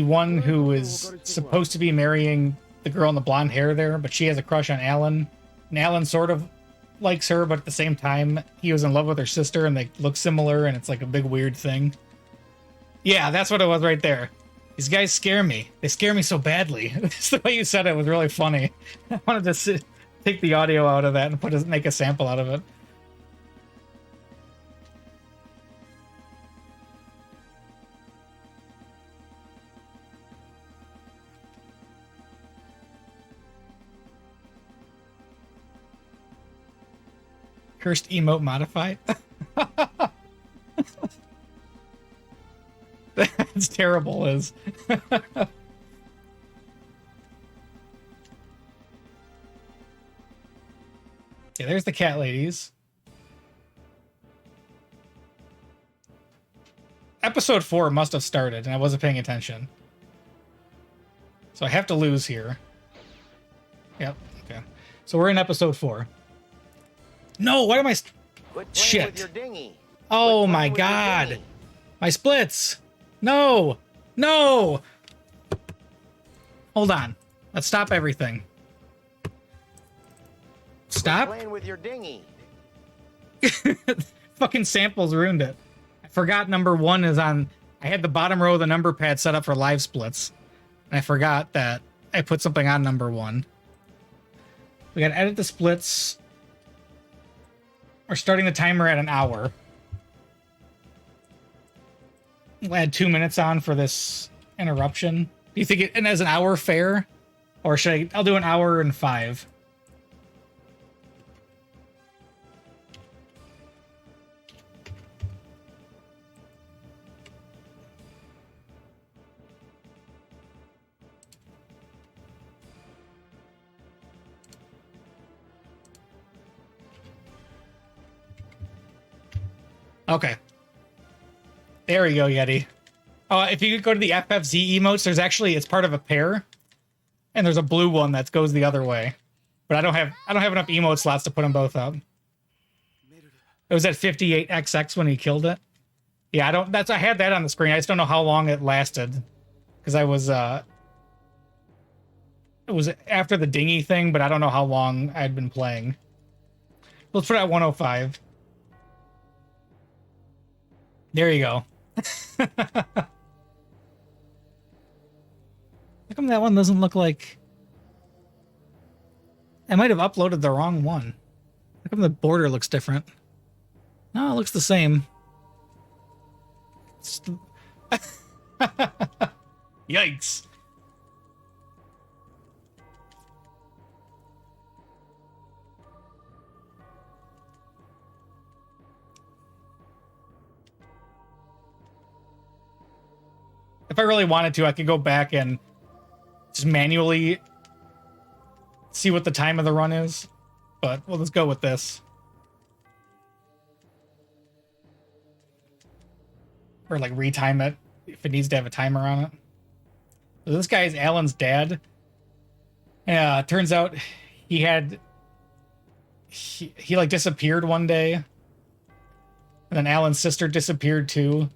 A: one who is supposed to be marrying the girl in the blonde hair there, but she has a crush on Alan. And Alan sort of likes her, but at the same time, he was in love with her sister and they look similar and it's like a big weird thing. Yeah, that's what it was right there. These guys scare me. They scare me so badly. Just the way you said it was really funny. I wanted to take the audio out of that and make a sample out of it. Cursed emote modified. That's terrible, Liz. Okay, there's the cat ladies. Episode 4 must have started, and I wasn't paying attention. So I have to lose here. Yep, okay. So we're in episode 4. No, what am I... Shit.
B: With your dinghy.
A: Oh
B: Quit
A: my
B: playing with your
A: god.
B: dinghy.
A: My splits. No. No. Hold on. Let's stop everything. Stop?
B: Quit playing with your dinghy.
A: Fucking samples ruined it. I forgot number 1 is on... I had the bottom row of the number pad set up for live splits. And I forgot that I put something on number 1. We gotta edit the splits. We're starting the timer at an hour. We'll add 2 minutes on for this interruption. Do you think it as an hour fair? Or should I... I'll do an hour and 5. Okay. There we go, Yeti. If you go to the FFZ emotes, there's actually, it's part of a pair. And there's a blue one that goes the other way. But I don't have enough emote slots to put them both up. It was at 58XX when he killed it. Yeah, I had that on the screen. I just don't know how long it lasted. Because I was, it was after the dinghy thing, but I don't know how long I'd been playing. Let's put it at 105. There you go. How come that one doesn't look like... I might have uploaded the wrong one. How come the border looks different? No, it looks the same. Yikes. If I really wanted to, I could go back and just manually see what the time of the run is. But well, let's go with this. Or like retime it if it needs to have a timer on it. So this guy is Alan's dad. Yeah, turns out he like disappeared one day. And then Alan's sister disappeared too.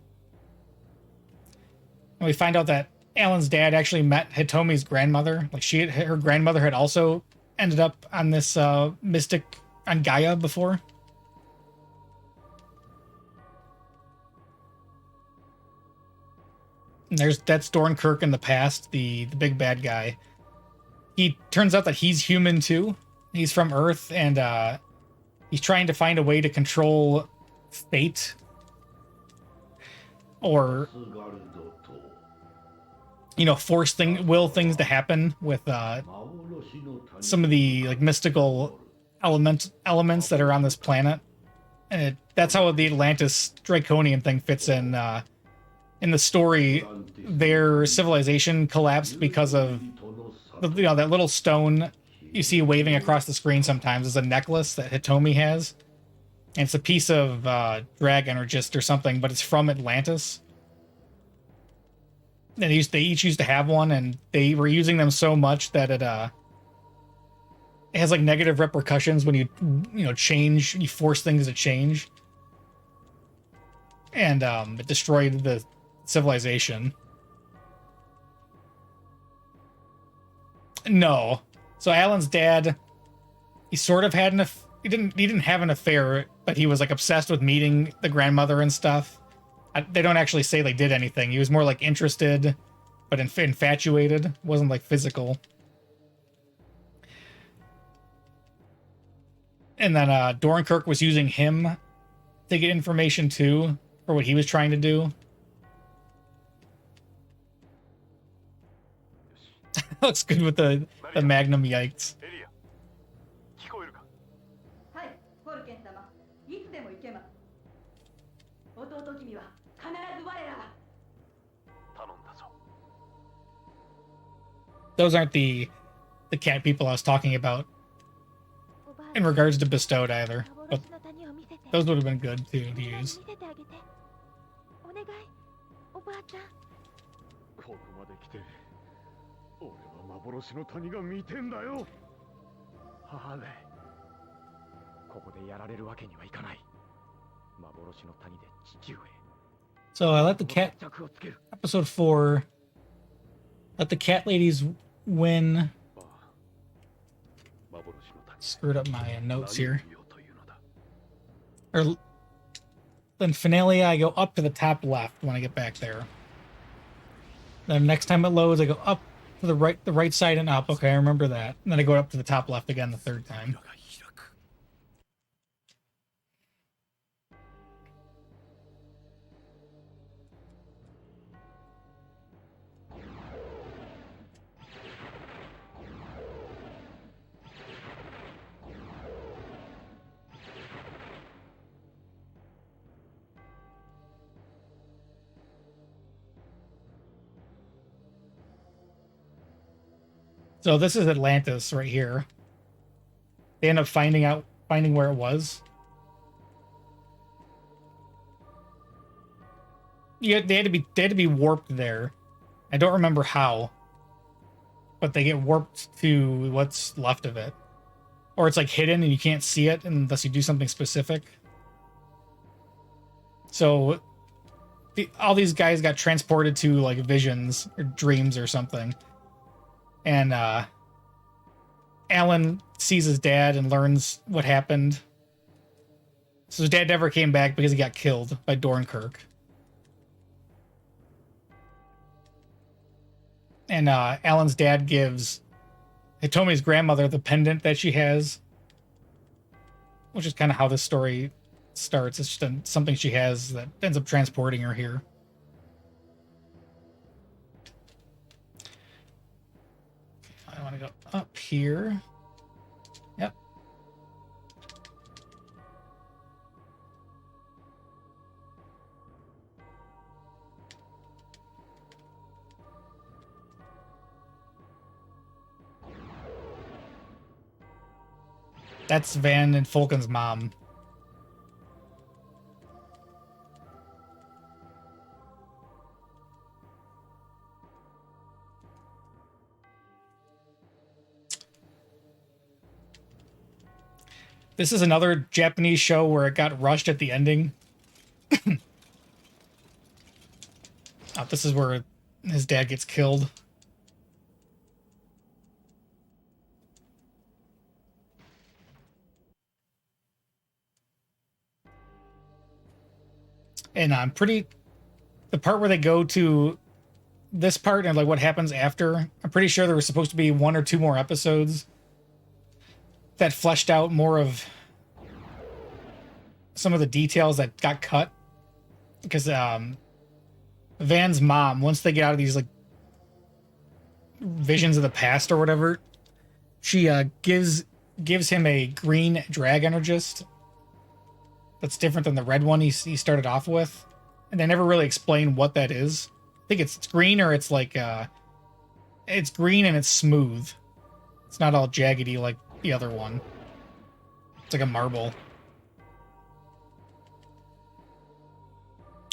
A: And we find out that Alan's dad actually met Hitomi's grandmother. Like her grandmother had also ended up on this mystic on Gaia before. And that's Dornkirk in the past, the big bad guy. He turns out that he's human too. He's from Earth, and he's trying to find a way to control fate. Or will things to happen with some of the like mystical elements that are on this planet, and that's how the Atlantis Draconian thing fits in. In the story, their civilization collapsed because of that little stone you see waving across the screen sometimes is a necklace that Hitomi has, and it's a piece of drag energist or something, but it's from Atlantis. And they each used to have one, and they were using them so much that it has like negative repercussions when you change, you force things to change, and it destroyed the civilization. No, so Alan's dad, he sort of had he didn't have an affair, but he was like obsessed with meeting the grandmother and stuff. They don't actually say they did anything. He was more like interested, but infatuated. It wasn't like physical. And then Dornkirk was using him to get information too for what he was trying to do. Looks good with the Magnum, yikes.
C: エリア聞こえるか
D: はい、フォルケン様、いつでも行けます。弟君は必ず我らが。
C: 頼んだぞ
A: Those aren't the cat people I was talking about in regards to bestowed either, but those would have been good too to use.
D: お願い、おばあちゃん。
C: ここまで来て俺は幻の谷が見てんだよ母上ここでやられるわけにはいかない幻の谷で父上
A: So I let the cat episode 4 let the cat ladies win.
C: 幻の谷
A: Screwed up my notes here.
C: よというのだ
A: Or then finale, I go up to the top left when I get back there. Then next time it loads, I go up to the right side and up. Okay, I remember that. And then I go up to the top left again the third time. So this is Atlantis right here. They end up finding where it was. Yeah, they had to be warped there. I don't remember how, but they get warped to what's left of it, or it's like hidden and you can't see it unless you do something specific. So all these guys got transported to like visions or dreams or something. And Alan sees his dad and learns what happened. So his dad never came back because he got killed by Dornkirk. And Alan's dad gives Hitomi's grandmother the pendant that she has, which is kind of how this story starts. It's just something she has that ends up transporting her here. I want to go up here. Yep. That's Van and Fulken's mom. This is another Japanese show where it got rushed at the ending. This is where his dad gets killed. And the part where they go to this part and like what happens after, I'm pretty sure there was supposed to be 1 or 2 more episodes that fleshed out more of some of the details that got cut. Because Van's mom, once they get out of these like visions of the past or whatever, she gives him a green drag energist that's different than the red one he started off with, and they never really explain what that is. I think it's green, or it's like it's green and it's smooth. It's not all jaggedy like the other one. It's like a marble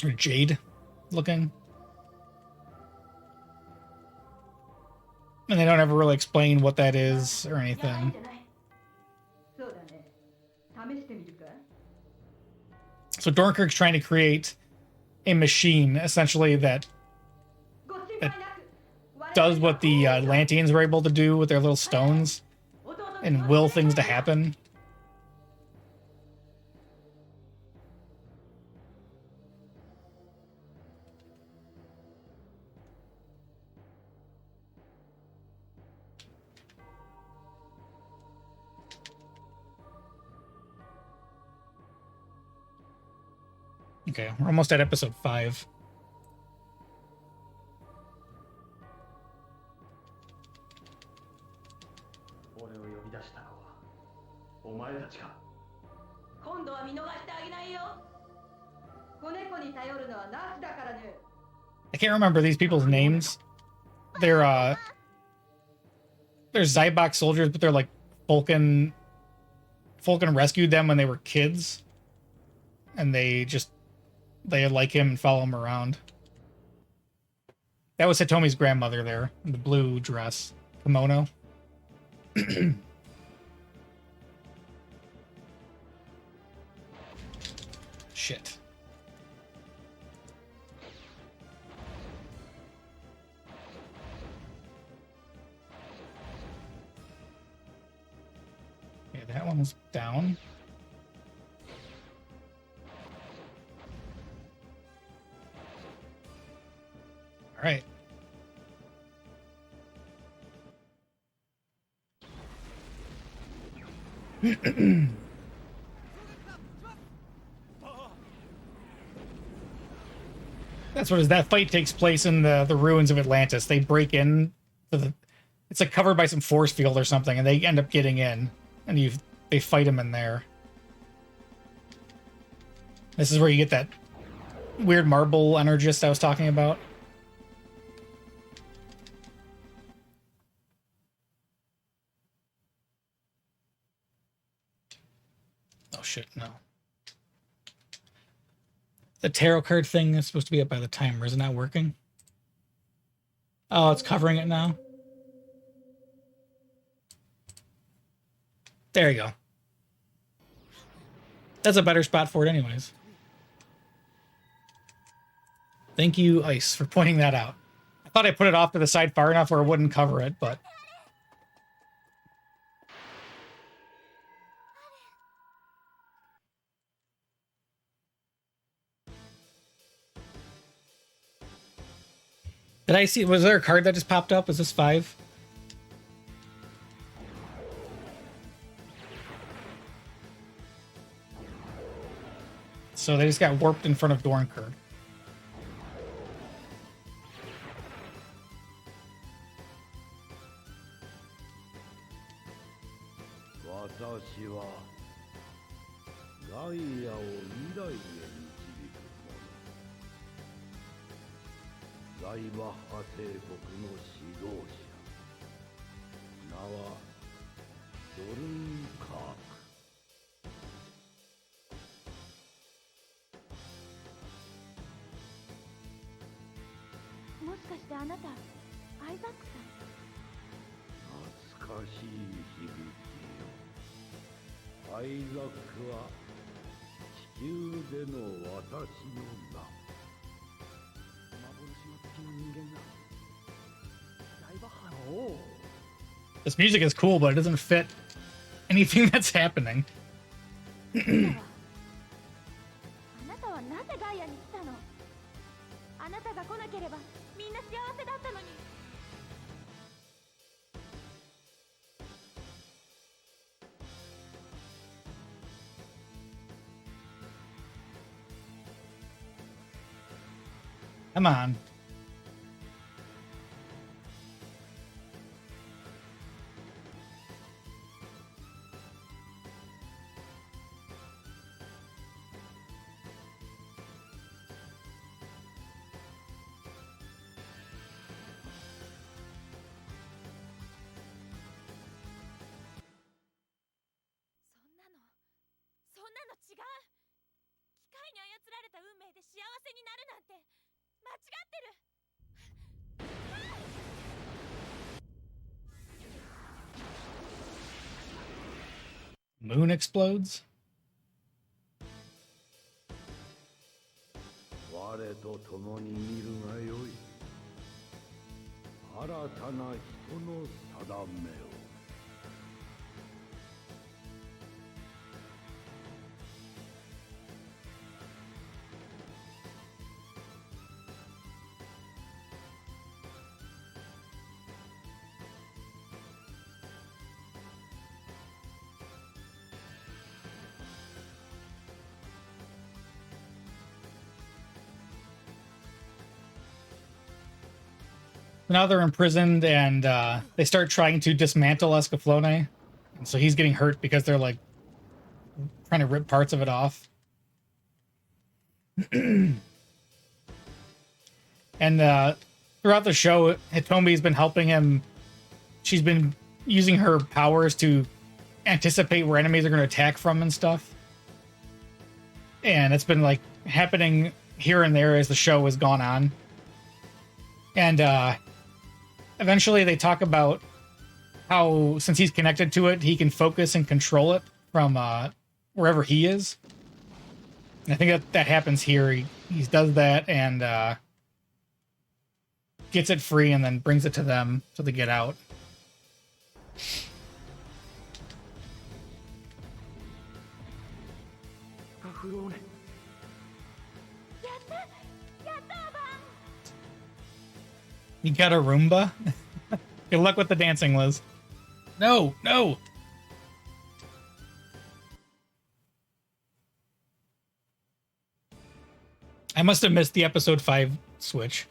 A: or jade looking. And they don't ever really explain what that is or anything. So Dornkirk's trying to create a machine, essentially, that does what the Atlanteans were able to do with their little stones and will things to happen. Okay, we're almost at episode 5. I can't remember these people's names. They're Zybok soldiers, but they're like Vulcan rescued them when they were kids. And they like him and follow him around. That was Hitomi's grandmother there, in the blue dress. Kimono. Shit. Okay, that one was down. All right. That's what is that fight takes place in the ruins of Atlantis. They break in to the, it's like covered by some force field or something, and they end up getting in, and they fight him in there. This is where you get that weird marble energist I was talking about. Oh shit, no. The tarot card thing is supposed to be up by the timer. Is it not working? Oh, it's covering it now. There you go. That's a better spot for it anyways. Thank you, Ice, for pointing that out. I thought I put it off to the side far enough where it wouldn't cover it, but... Did I see... Was there a card that just popped up? Is this 5? So they just got warped in front of Dornkirk. This music is cool, but it doesn't fit anything that's happening. Come on. Moon explodes? now they're imprisoned, and they start trying to dismantle Escaflowne. And so he's getting hurt because they're like trying to rip parts of it off. And throughout the show, Hitomi's been helping him. She's been using her powers to anticipate where enemies are going to attack from and stuff. And it's been like happening here and there as the show has gone on. And eventually they talk about how, since he's connected to it, he can focus and control it from wherever he is. And I think that happens here. He does that and gets it free and then brings it to them so they get out. You got a Roomba? Good luck with the dancing, Liz. No, no! I must have missed the episode 5 switch.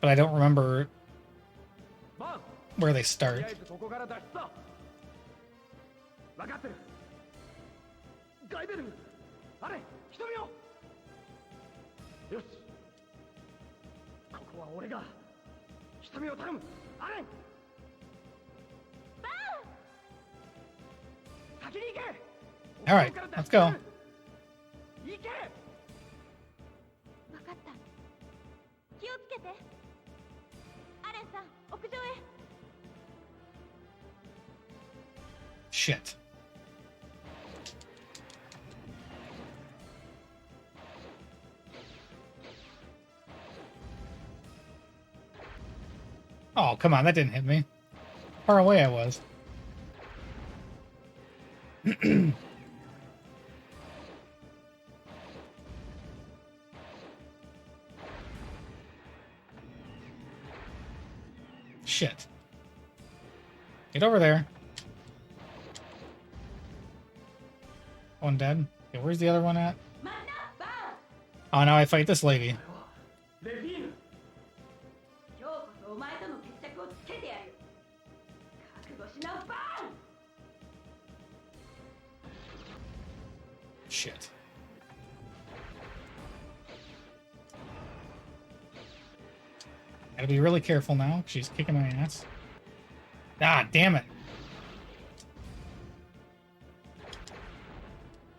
A: But I don't remember where they start. All right, let's go.
D: 分かった気をつけてアレンさん屋上へ
A: Shit. Oh, come on, that didn't hit me. Far away I was. Shit. Get over there. One dead. Okay, where's the other one at? Oh, now I fight this lady. Shit. Gotta be really careful now. She's kicking my ass. Ah, damn it.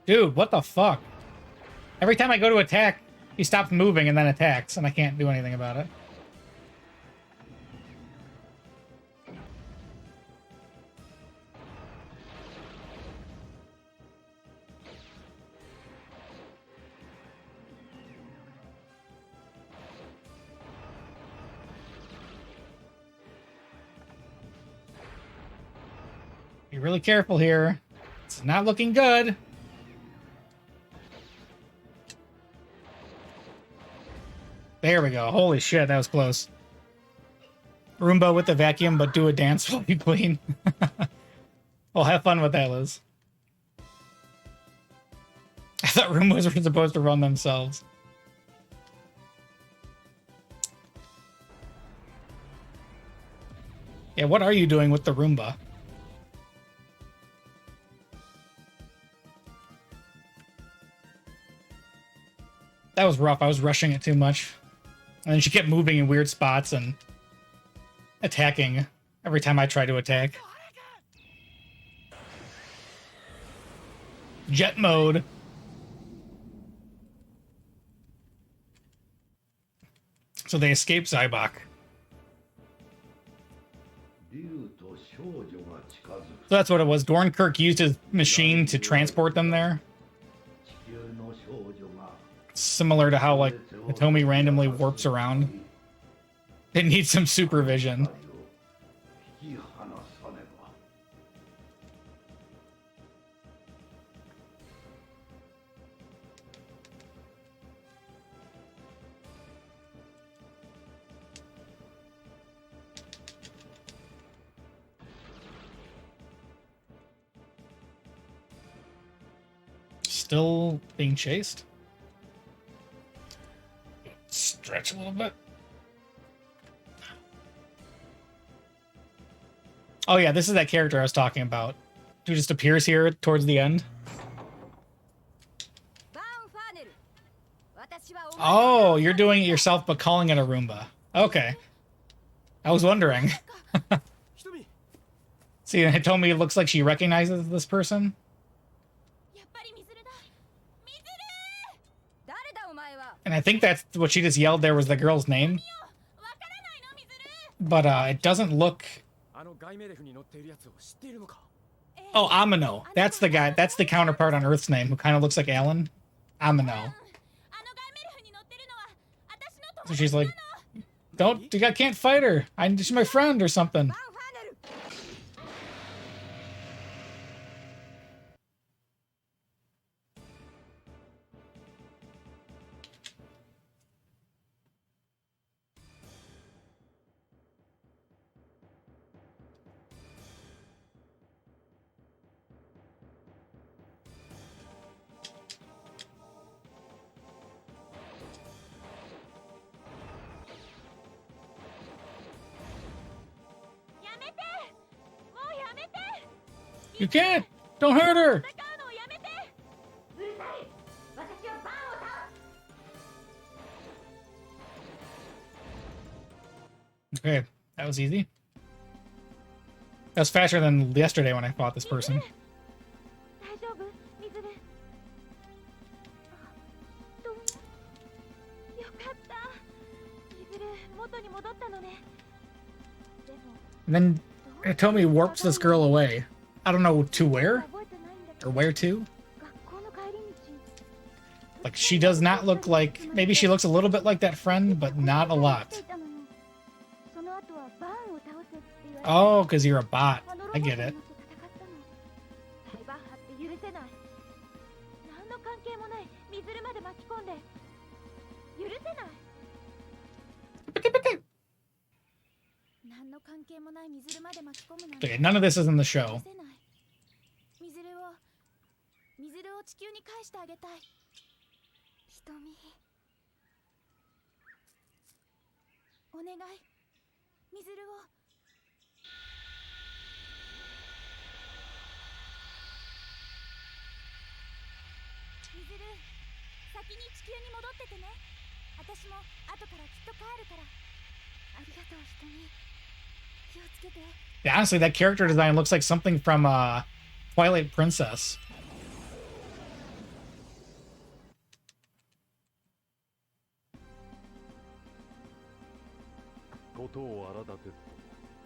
A: Dude, what the fuck? Every time I go to attack, he stops moving and then attacks, and I can't do anything about it. Be really careful here. It's not looking good. There we go. Holy shit, that was close. Roomba with the vacuum, but do a dance while you clean. Well, have fun with that, Liz. I thought Roombas were supposed to run themselves. Yeah, what are you doing with the Roomba? That was rough. I was rushing it too much. And then she kept moving in weird spots and attacking every time I tried to attack. Jet mode. So they escape Zybok. So that's what it was. Dornkirk used his machine to transport them there. Similar to how, like, Hitomi randomly warps around. It needs some supervision. Still being chased? stretch a little bit. Oh yeah, this is that character I was talking about, who just appears here towards the end. Oh, you're doing it yourself, but calling it a Roomba. Okay. I was wondering. See, it told me it looks like she recognizes this person. And I think that's what she just yelled there was the girl's name. But it doesn't look... Oh, Amino. That's the guy. That's the counterpart on Earth's name who kind of looks like Alan. Amino. So she's like, I can't fight her. She's my friend or something. You can't! Don't hurt her! Okay, that was easy. That was faster than yesterday when I fought this person. And then it told me warps this girl away. I don't know to where or where to. Like, she does not look like... Maybe she looks a little bit like that friend, but not a lot. Oh, because you're a bot. I get it. Okay, none of this is in the show. Yeah, honestly, that character design looks like something from Twilight Princess.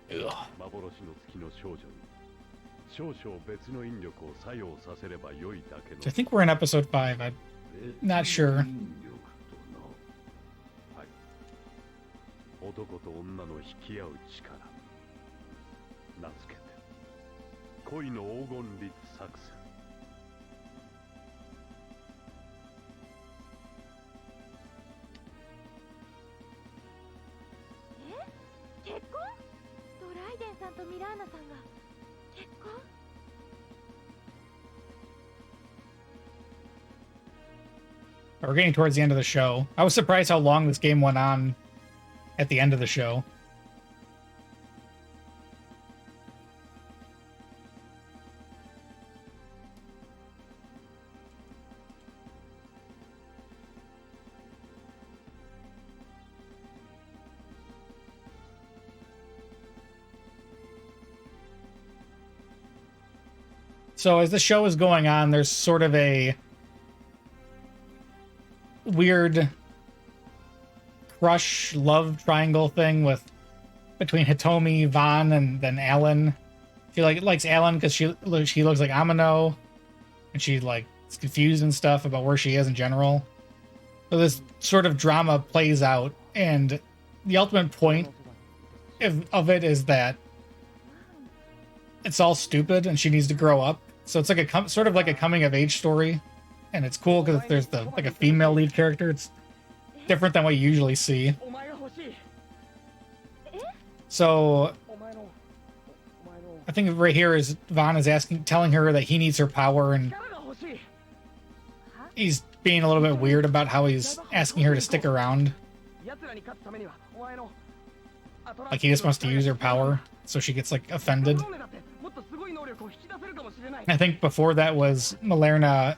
A: Ugh. I think we're in episode 5. I'm not sure. We're getting towards the end of the show. I was surprised how long this game went on at the end of the show. So as the show is going on, there's sort of a weird crush love triangle thing between Hitomi, Vaughn, and then Alan. She likes Alan because she looks like Amino, and she is confused and stuff about where she is in general. So this sort of drama plays out, and the ultimate point of it is that it's all stupid and she needs to grow up. So it's like sort of like a coming of age story, and it's cool because there's a female lead character. It's different than what you usually see. So I think right here is Vaughn is telling her that he needs her power, and he's being a little bit weird about how he's asking her to stick around. Like he just wants to use her power, so she gets like offended. I think before that was Malerna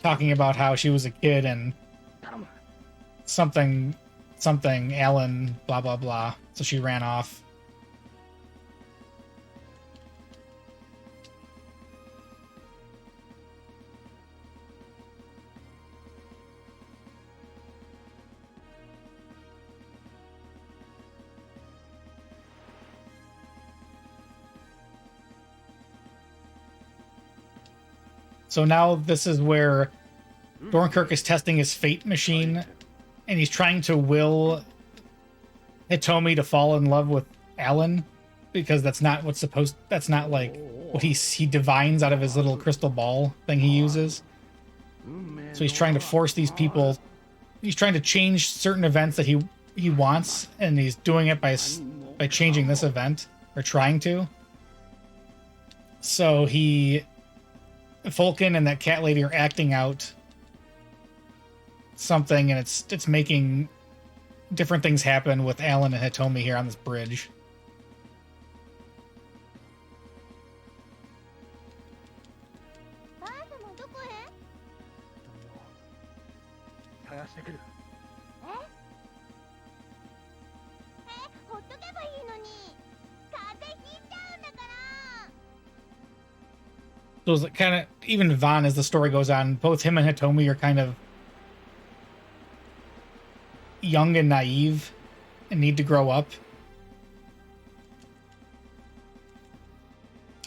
A: talking about how she was a kid and something, Alan, blah blah blah. So she ran off. So now this is where Dornkirk is testing his fate machine, and he's trying to will Hitomi to fall in love with Alan, because that's not what's supposed. That's not like what he divines out of his little crystal ball thing he uses. So he's trying to force these people. He's trying to change certain events that he wants, and he's doing it by changing this event, or trying to. So Vulcan and that cat lady are acting out something, and it's making different things happen with Alan and Hitomi here on this bridge. So it's kind of, even Vaughn, as the story goes on, both him and Hitomi are kind of young and naive and need to grow up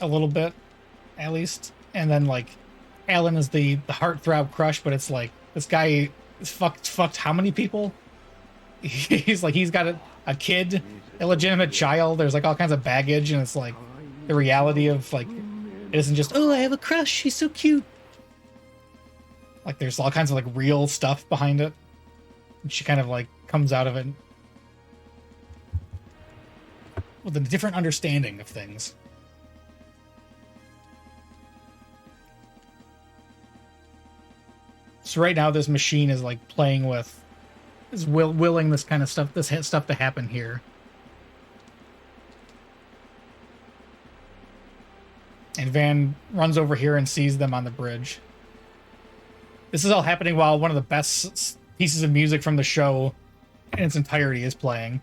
A: a little bit, at least. And then like Alan is the heartthrob crush, but it's like this guy is fucked how many people? He's got a kid, illegitimate child. There's like all kinds of baggage, and it's like the reality of like, it isn't just, oh, I have a crush, she's so cute. Like there's all kinds of like real stuff behind it. And she kind of like comes out of it with a different understanding of things. So right now this machine is like playing with, is willing this kind of stuff, this stuff to happen here. And Van runs over here and sees them on the bridge. This is all happening while one of the best pieces of music from the show in its entirety is playing.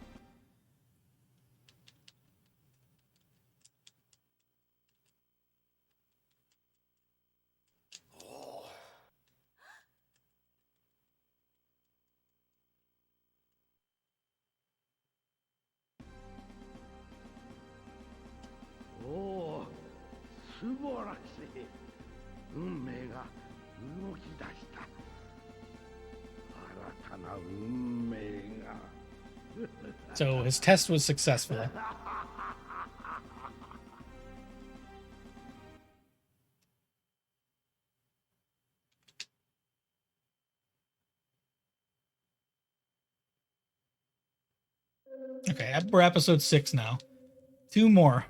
C: Oh, 素晴らしい。運命が動き出した。新たな運命が。
A: So his test was successful. Okay, we're episode 6 now. 2 more.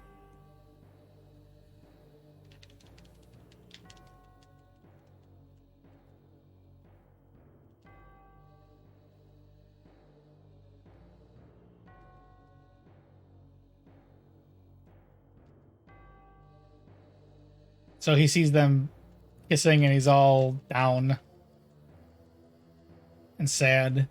A: So he sees them kissing and he's all down and sad.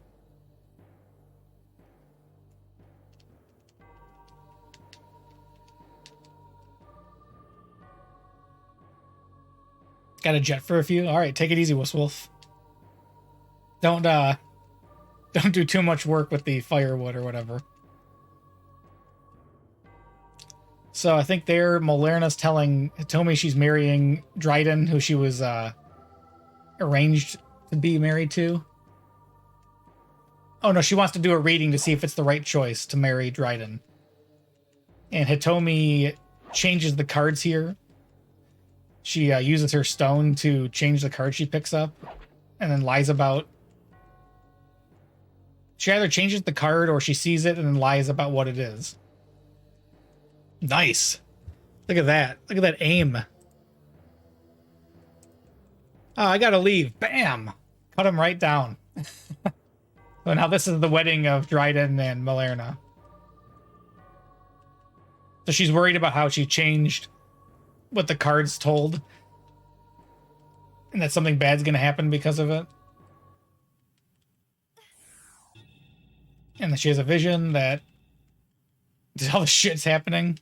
A: Got a jet for a few? All right, take it easy, Wuss Wolf. Don't do too much work with the firewood or whatever. So I think there, Malerna's telling Hitomi she's marrying Dryden, who she was arranged to be married to. Oh no, she wants to do a reading to see if it's the right choice to marry Dryden. And Hitomi changes the cards here. She uses her stone to change the card she picks up, and then lies about... She either changes the card or she sees it and then lies about what it is. Nice. Look at that. Look at that aim. Oh, I gotta leave. Bam! Cut him right down. So now this is the wedding of Dryden and Malerna. So she's worried about how she changed what the cards told, and that something bad's gonna happen because of it. And that she has a vision that all the shit's happening.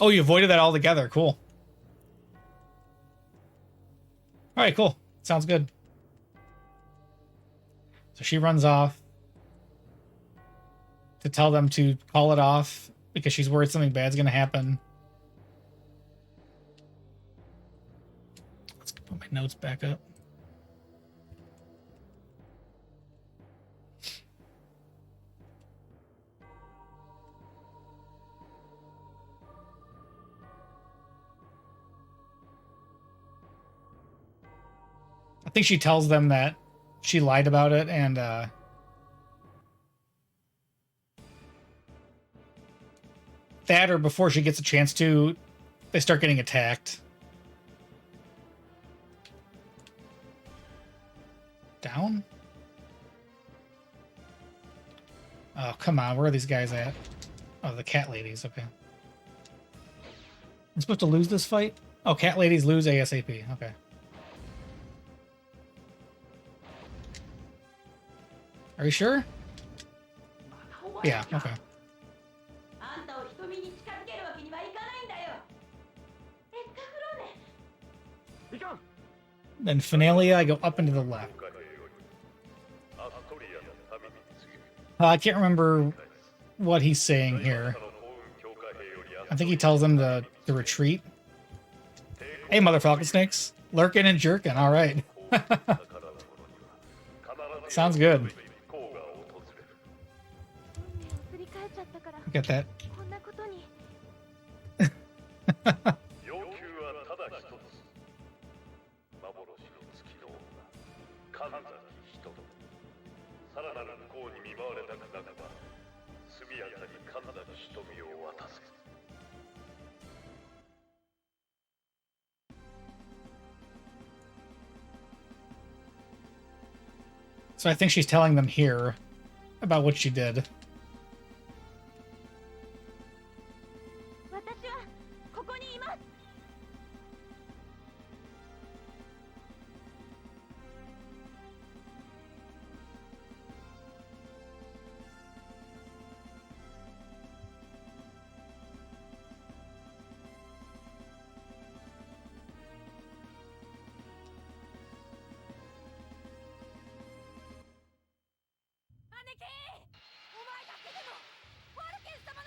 A: Oh, you avoided that altogether. Cool. All right, cool. Sounds good. So she runs off to tell them to call it off because she's worried something bad's going to happen. Let's put my notes back up. I think she tells them that she lied about it, and that, or before she gets a chance to, they start getting attacked. Down? Oh, come on. Where are these guys at? Oh, the cat ladies. Okay. I'm supposed to lose this fight? Oh, cat ladies lose ASAP. Okay. Are you sure? Yeah, okay. Then Finalia, I go up and to the left. I can't remember what he's saying here. I think he tells them to retreat. Hey, mother falcon snakes. Lurking and jerking. All right. Sounds good. Get that. So I think she's telling them here about what she did.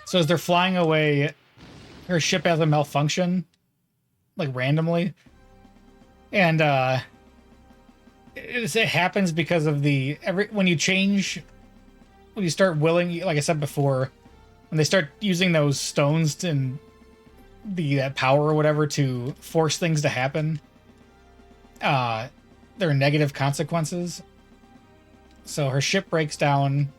A: So as they're flying away, her ship has a malfunction, like randomly. And it happens because of when you start willing, like I said before, when they start using those stones and that power or whatever to force things to happen, there are negative consequences. So her ship breaks down.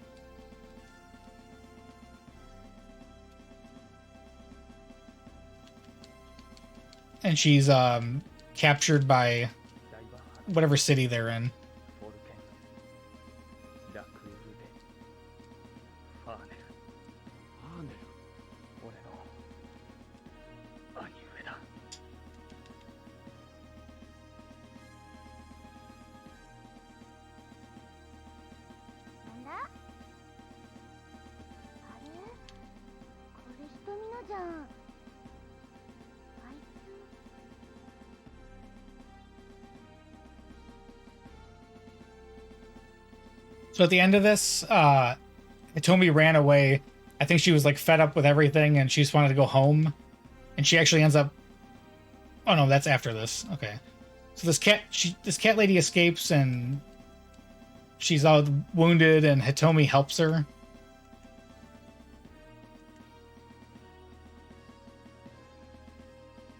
A: And she's captured by whatever city they're in. So at the end of this, Hitomi ran away. I think she was like fed up with everything and she just wanted to go home. And she actually ends up... Oh no, that's after this. Okay. So this cat lady escapes and she's all wounded and Hitomi helps her.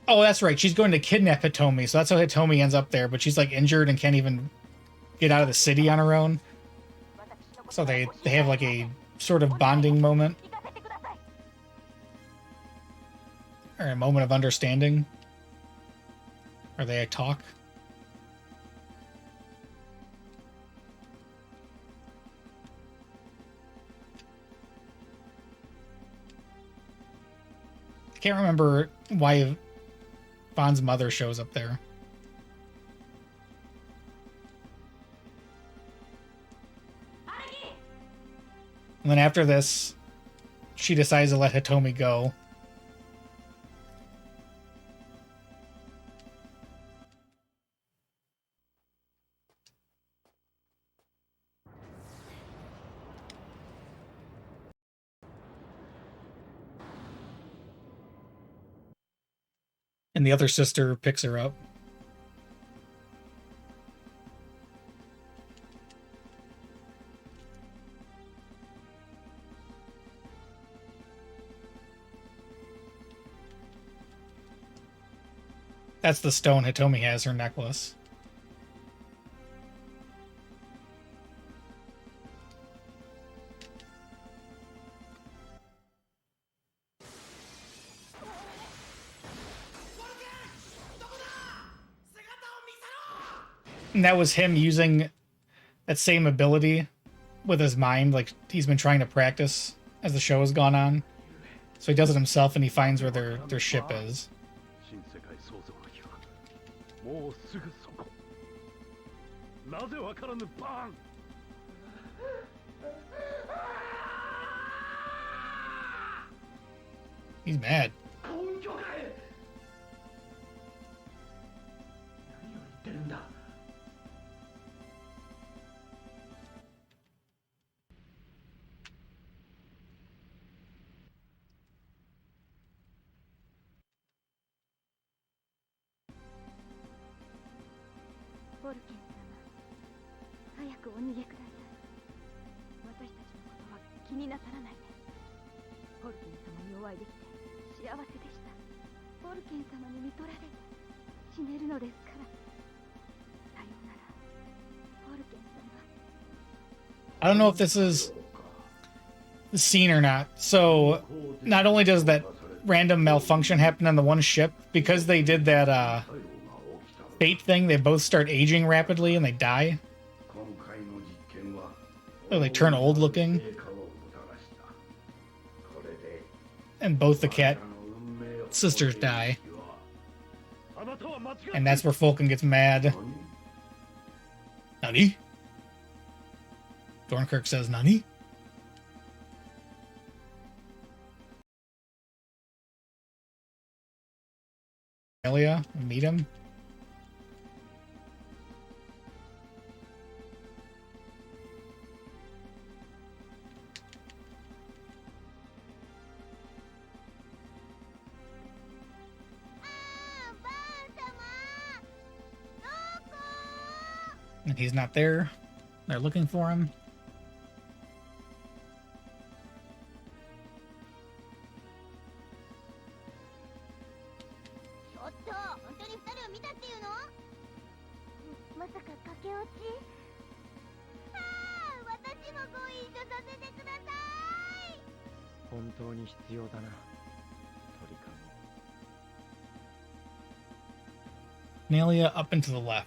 A: Oh, that's right. She's going to kidnap Hitomi. So that's how Hitomi ends up there. But she's like injured and can't even get out of the city on her own. So they have like a sort of bonding moment. Or a moment of understanding. Or they talk. Can't remember why Vaughn's mother shows up there. And then after this, she decides to let Hitomi go. And the other sister picks her up. That's the stone Hitomi has, her necklace. And that was him using that same ability with his mind, like he's been trying to practice as the show has gone on. So he does it himself and he finds where their ship is.
C: 新世界創造の日はもうすぐそこ。なぜわからぬバーン。
A: He's mad.
C: 根拠かい。何を言ってるんだ。
E: フォルケン様、早くお逃げください。私たちのことは気になさらないで。フォルケン様にお会いできて幸せでした。フォルケン様に見取られて死ねるのですから。さようなら、フォルケン様。
A: I don't know if this is the scene or not. So not only does that random malfunction happen on the one ship, because they did that fate thing, they both start aging rapidly and they die. Or they turn old looking. And both the cat sisters die. And that's where Fulton gets mad. Nani? Dornkirk says, Nani? Elia, meet him. And he's not there. They're looking for him. Nelia up and to the left.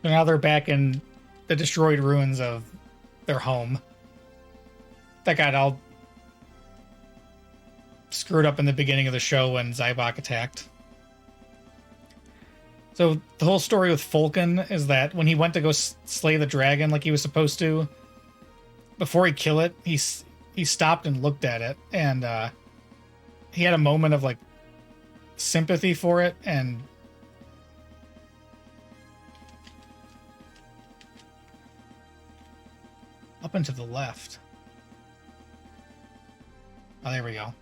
A: So now they're back in the destroyed ruins of their home. That got all screwed up in the beginning of the show when Zybok attacked. So the whole story with Fulton is that when he went to go slay the dragon like he was supposed to, before he kill it, he stopped and looked at it, and he had a moment of like sympathy for it, and up and to the left. Oh, there we go.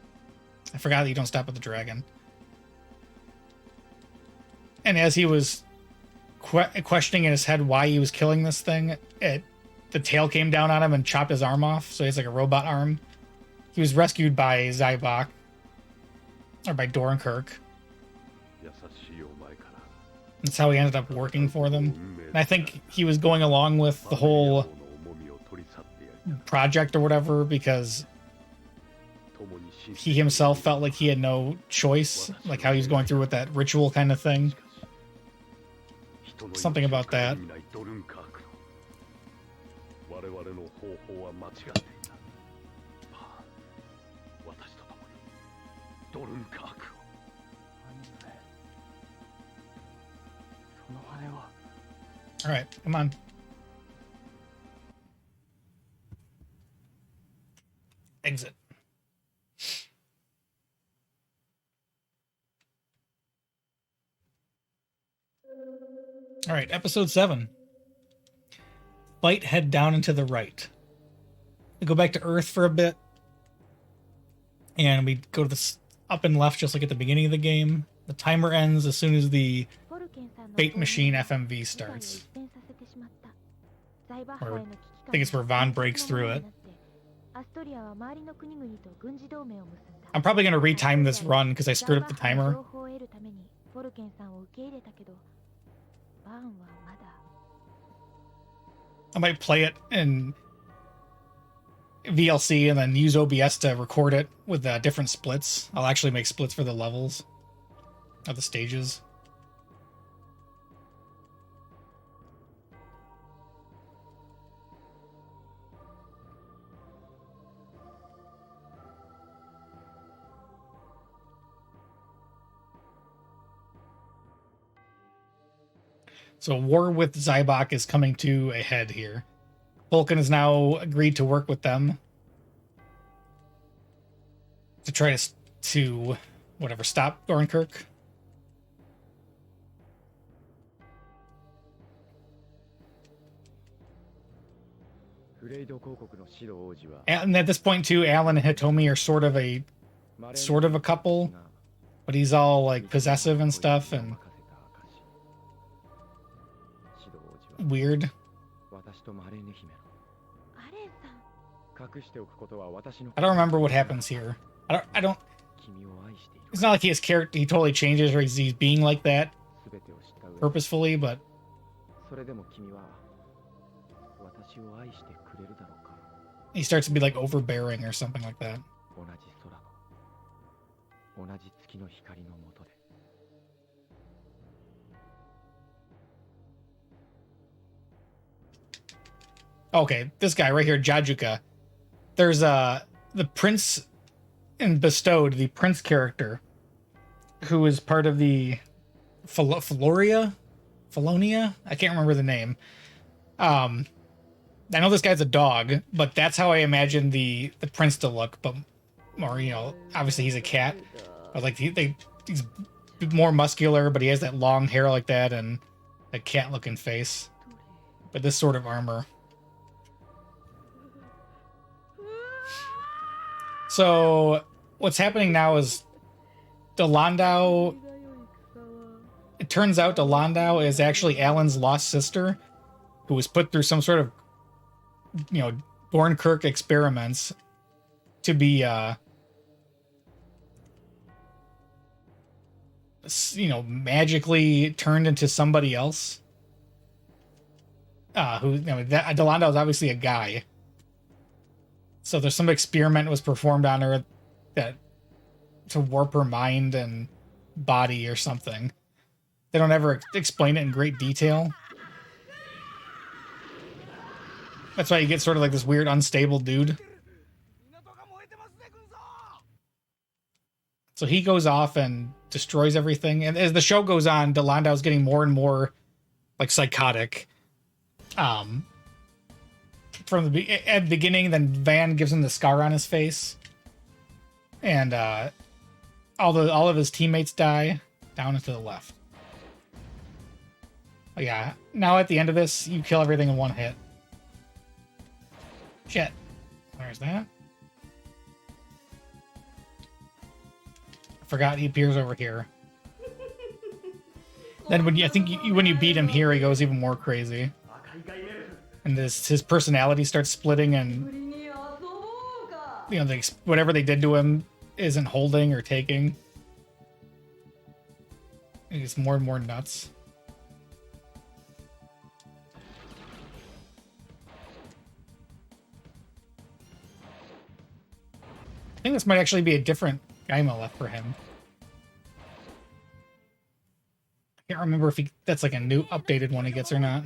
A: I forgot that you don't stop with the dragon. And as he was questioning in his head why he was killing this thing, the tail came down on him and chopped his arm off, so he has like a robot arm. He was rescued by Zybok, or by Dornkirk. That's how he ended up working for them. And I think he was going along with the whole project or whatever because he himself felt like he had no choice, like how he was going through with that ritual kind of thing. Something about that. All right, come on. Exit. All right, episode 7. Fight head down and to the right. We go back to Earth for a bit, and we go to the up and left just like at the beginning of the game. The timer ends as soon as the Fate Machine FMV starts. Or, I think it's where Vaughn breaks through it. I'm probably going to retime this run because I screwed up the timer. I might play it in VLC and then use OBS to record it with different splits. I'll actually make splits for the levels of the stages. So war with Zybok is coming to a head here. Vulcan has now agreed to work with them to try to whatever, stop Dornkirk. And at this point too, Alan and Hitomi are sort of a couple, but he's all like possessive and stuff and weird. I don't remember what happens here. I don't. It's not like his character, he totally changes or he's being like that purposefully, but he starts to be like overbearing or something like that. Okay, this guy right here, Jajuka. There's the Prince in Bestowed, the Prince character, who is part of the Falonia? I can't remember the name. I know this guy's a dog, but that's how I imagine the Prince to look. But more, you know, obviously he's a cat, but like he's more muscular, but he has that long hair like that and a cat-looking face. But this sort of armor. So what's happening now is Delandau. It turns out Delandau is actually Alan's lost sister, who was put through some sort of, you know, Dornkirk experiments to be, you know, magically turned into somebody else. Who, you know, Delandau is obviously a guy. So there's some experiment was performed on her that to warp her mind and body or something. They don't ever explain it in great detail. That's why you get sort of like this weird unstable dude. So he goes off and destroys everything. And as the show goes on, Delandau's getting more and more like psychotic. From at the beginning, then Van gives him the scar on his face, and all of his teammates die down and to the left. Oh, yeah, now at the end of this, you kill everything in one hit. Shit, there's that. I forgot he appears over here. Then when when you beat him here, he goes even more crazy. And his personality starts splitting, and you know, whatever they did to him isn't holding or taking. It gets more and more nuts. I think this might actually be a different Gaima left for him. I can't remember if that's like a new updated one he gets or not.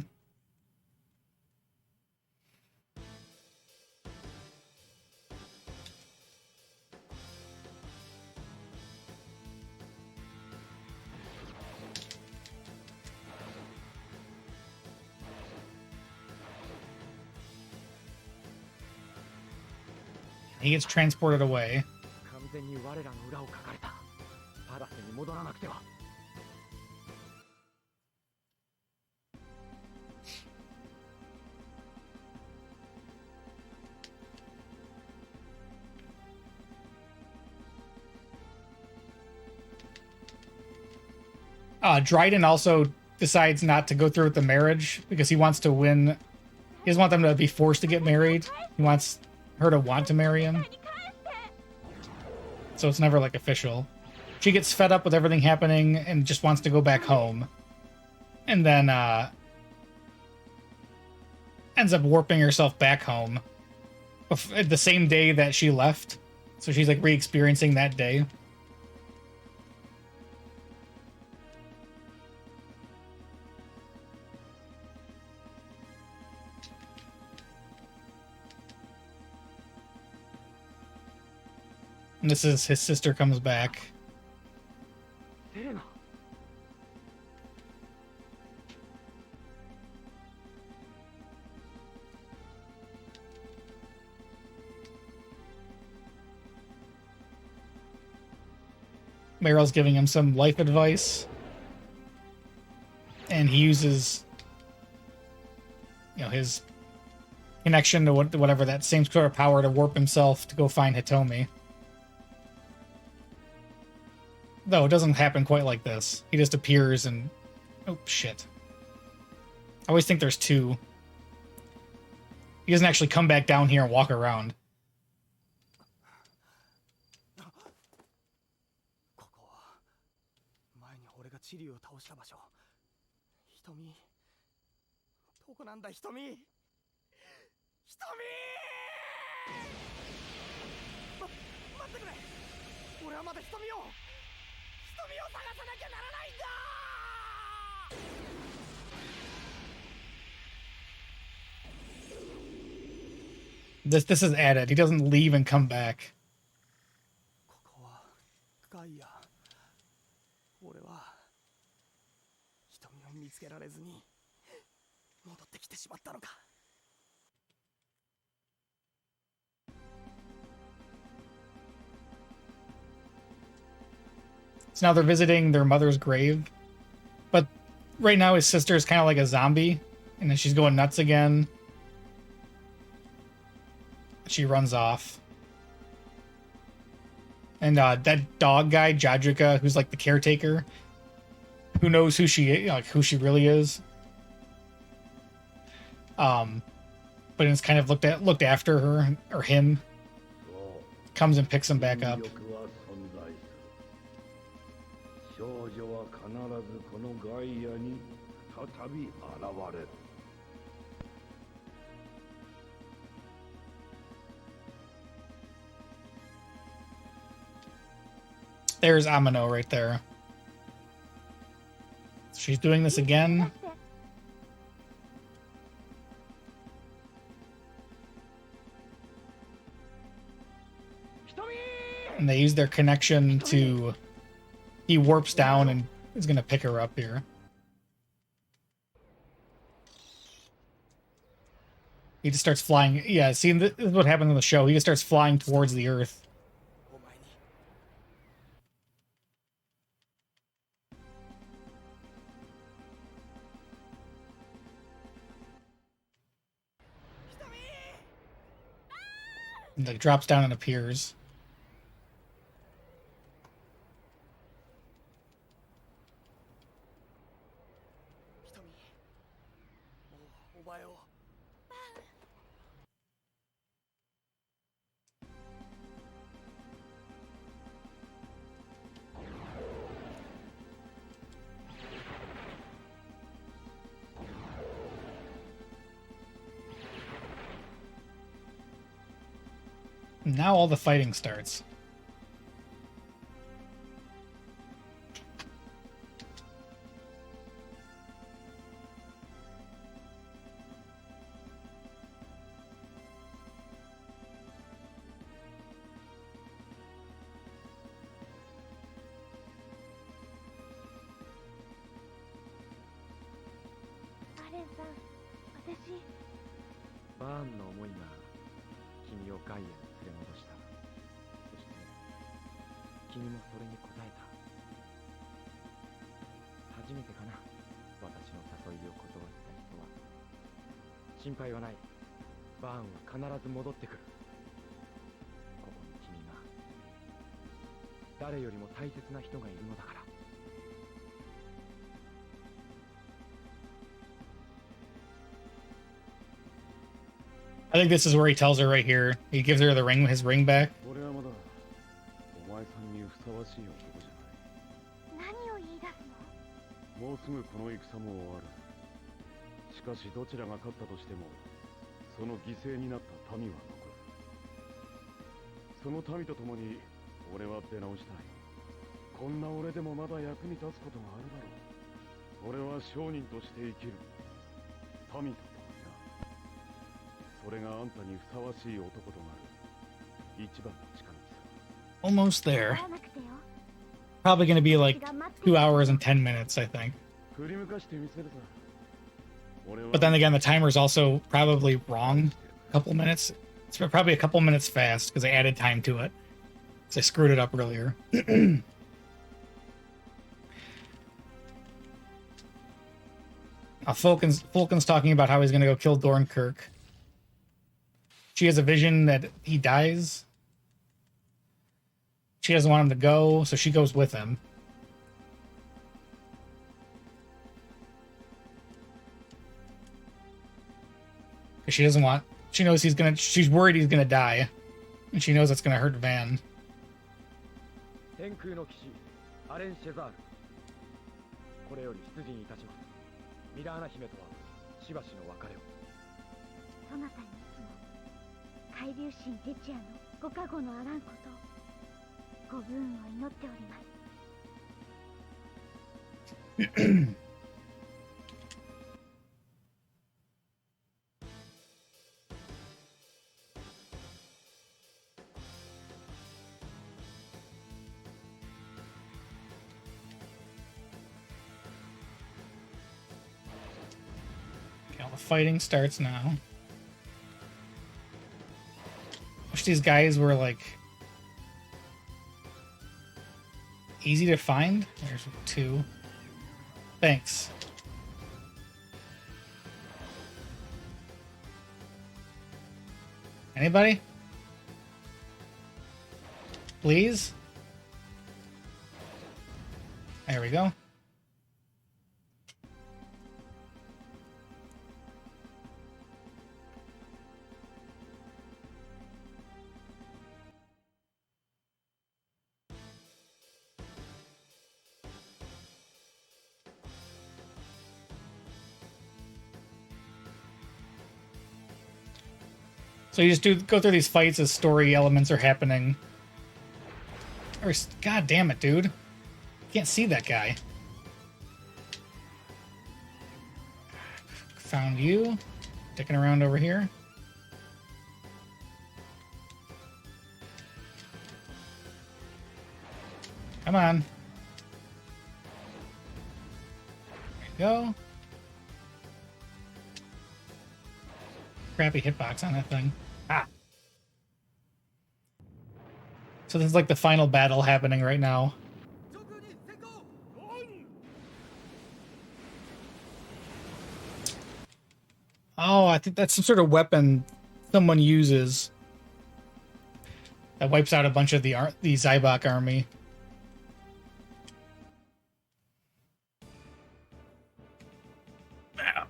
A: He gets transported away.
C: 完全に我らの裏をかかれた。パラスに戻らなくては。
A: Dryden also decides not to go through with the marriage because he wants to win. He doesn't want them to be forced to get married. He wants her to want to marry him. So it's never like official. She gets fed up with everything happening and just wants to go back home. And then ends up warping herself back home the same day that she left. So she's like re-experiencing that day. And this is his sister comes back.
C: セレナ。
A: Meryl's giving him some life advice. And he uses, you know, his connection to whatever that same sort of power to warp himself to go find Hitomi. Though it doesn't happen quite like this. He just appears and... Oh, shit. I always think there's two. He doesn't actually come back down here and walk around.
C: ここは前に俺がチリを倒した場所。瞳。どこなんだ瞳。瞳。待ってくれ。俺はまだ瞳を。
A: This is added. He doesn't leave and come back.
C: ここはガイア。俺は瞳を見つけられずに戻ってきてしまったのか。
A: So now they're visiting their mother's grave. But right now his sister is kind of like a zombie. And then she's going nuts again. She runs off. And that dog guy, Jadrika, who's like the caretaker, who knows who she really is. But it's kind of looked after her or him. Comes and picks him back up.
F: 少女は必ずこのガイアに再び現れる。
A: There's Amino right there. She's doing this again. And they use their connection to... He warps down and is going to pick her up here. He just starts flying. Yeah, see, this is what happens in the show. He just starts flying towards the Earth. And like drops down and appears. Now all the fighting starts.
C: バーンの思いが君をガイアに連れ戻した。そして君もそれに応えた。初めてかな、私の誘いを断った人は。心配はない。バーンは必ず戻ってくる。ここに君が、誰よりも大切な人がいるのだから。
A: I think this is where he tells her right here. He gives her the ring, his ring back.
F: 俺はまだお前さんにふさわしい男じゃない。
E: 何を言い出すの？
F: もうすぐこの戦も終わる。しかしどちらが勝ったとしても、その犠牲になった民は残る。その民と共に俺は出直したい。こんな俺でもまだ役に立つことがあるだろう。俺は商人として生きる。民と共にな。それがあんたにふさわしい男となる一番の近道さ。
A: Almost there.
E: 会わなくてよ。
A: Probably going to be like 2 hours and 10 minutes, I think.
F: 振り向かしてみせるさ。俺は
A: But then again, the timer's also probably wrong. A couple minutes. It's probably a couple minutes fast because I added time to it. So I screwed it up earlier. Fulkin's talking about how he's going to go kill Dornkirk. She has a vision that he dies. She doesn't want him to go, so she goes with him. Because she doesn't want... She knows he's gonna... She's worried he's gonna die. And she knows it's gonna hurt Van.
C: 天空の騎士アレン・シェザール、これより出陣いたします。ミラーナ姫とはしばしの別れを。
E: そなたにいつも海流神哲也のご加護のあらんことご武運を祈っております。
A: Okay, all the fighting starts now. Wish these guys were like easy to find. There's 2. Thanks. Anybody? Please? There we go. So you just go through these fights as story elements are happening. God damn it, dude. Can't see that guy. Found you. Sticking around over here. Come on. There you go. Crappy hitbox on that thing. Ah. So this is like the final battle happening right now. Oh, I think that's some sort of weapon someone uses that wipes out a bunch of the Zybok army. Ow.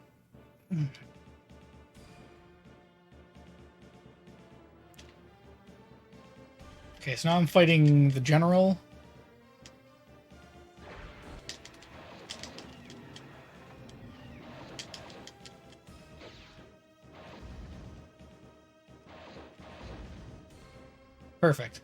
A: Okay, so now I'm fighting the general. Perfect.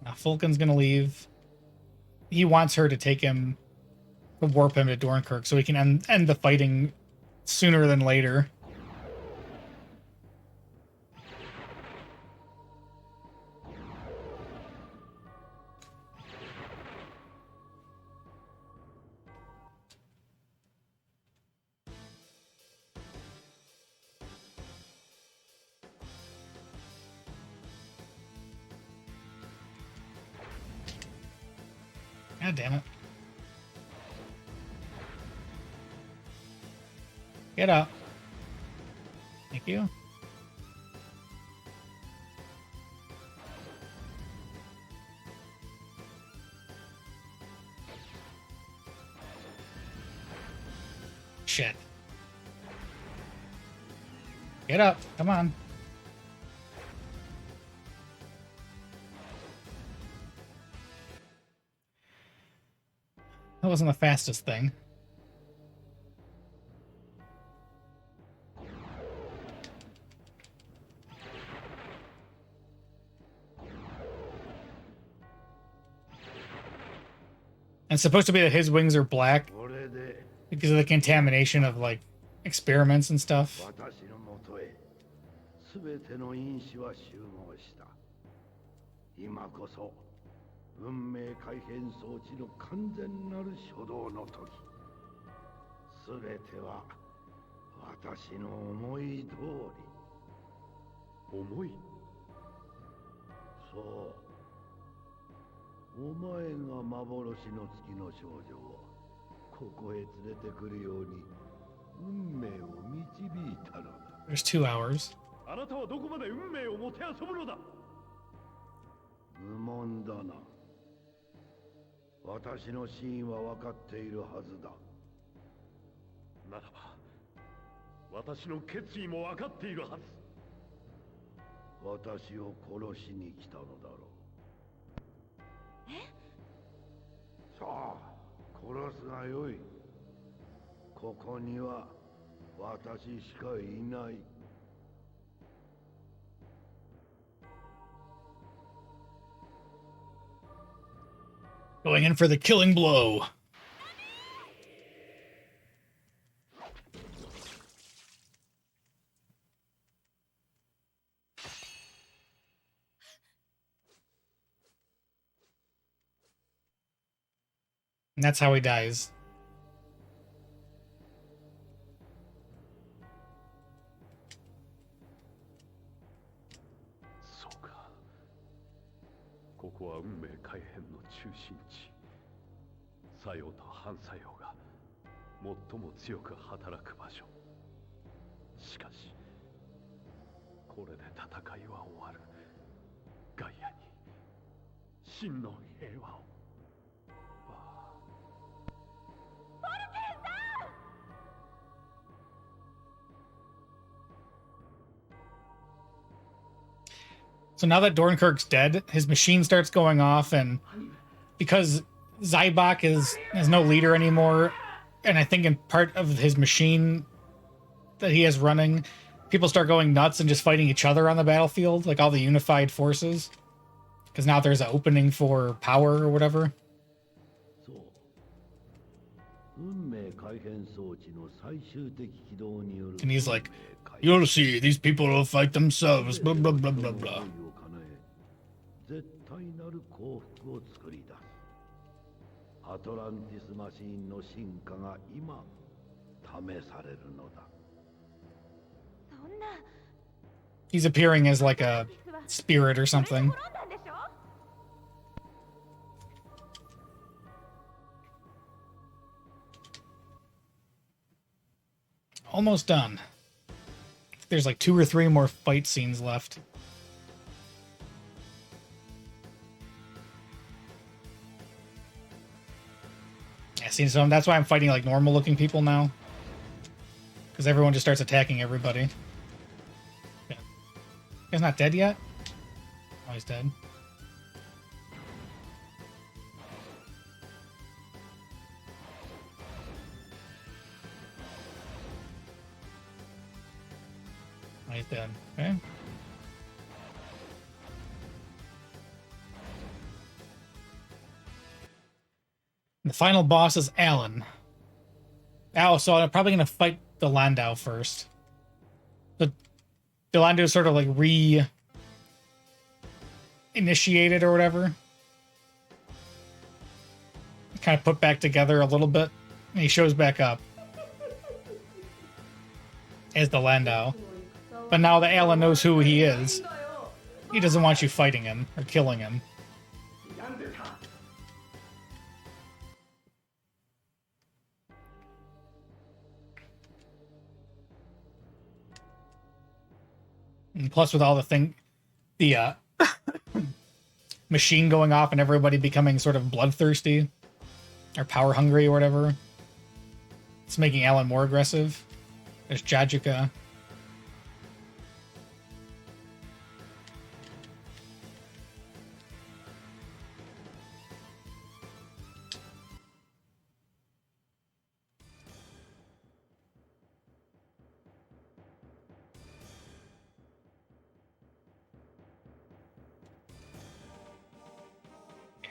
A: Now Fulton's gonna leave. He wants her to take him, to warp him to Dornkirk so he can end the fighting sooner than later. God damn it. Get up. Thank you. Shit. Get up. Come on. That wasn't the fastest thing. And it's supposed to be that his wings are black because of the contamination of, like, experiments and stuff.
G: 私のもとへ全ての因子は集合した。今こそ運命改変装置の完全なる初動の時。全ては私の思い通り。
F: 思い？
G: そう。お前が幻の月の少女をここへ連れてくるように運命を導いたのだ。
A: There's 2 hours.
F: あなたはどこまで運命をもてあそぶのだ？
G: 無問だな。私の真意は分かっているはずだ。
F: ならば、私の決意も分かっているはず。
G: 私を殺しに来たのだろう。さあ、殺すがよい。ここには私しかいない。
A: Going in for the killing blow. And that's how he dies.
F: Soか。ここは運命改変の中心地。作用と反作用が最も強く働く場所。しかし、これで戦いは終わる。ガイアに真の平和を。
A: So now that Dornkirk's dead, his machine starts going off, and because Zybok has no leader anymore, and I think in part of his machine that he has running, people start going nuts and just fighting each other on the battlefield, like all the unified forces. Because now there's an opening for power or whatever. And he's like, you'll see, these people will fight themselves, blah, blah, blah, blah, blah.
G: 絶対なる幸福を作り出す。アトランティスマシンの進化が今試されるのだ。
E: そんな。
A: He's appearing as like a spirit or something. Almost done. There's like 2 or 3 more fight scenes left. Yeah, see, so that's why I'm fighting like normal looking people now. Because everyone just starts attacking everybody. He's not dead yet? Oh, he's dead. Oh, he's dead. Okay. The final boss is Alan. Oh, so I'm probably going to fight the Landau first. The Landau is sort of like re-initiated or whatever. Kind of put back together a little bit. And he shows back up as the Landau. But now that Alan knows who he is, he doesn't want you fighting him or killing him. And plus, with all the machine going off and everybody becoming sort of bloodthirsty or power hungry or whatever, it's making Alan more aggressive. There's Jajuka.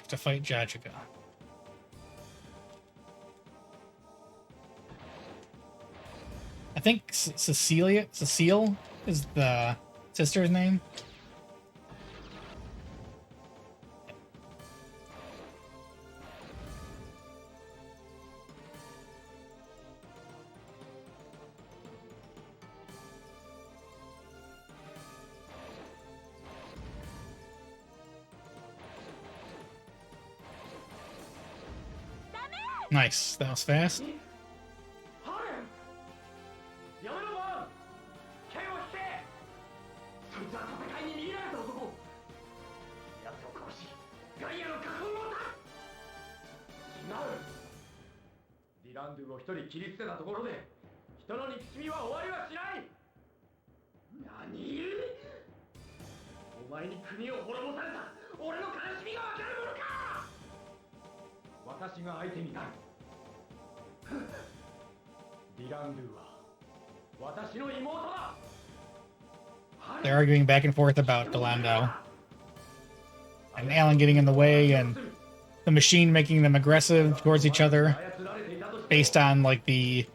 A: To fight Jajuka. I think Cecile is the sister's name. Nice. That was fast. They're arguing back and forth about Delandau. And Alan getting in the way, and the machine making them aggressive towards each other based on like the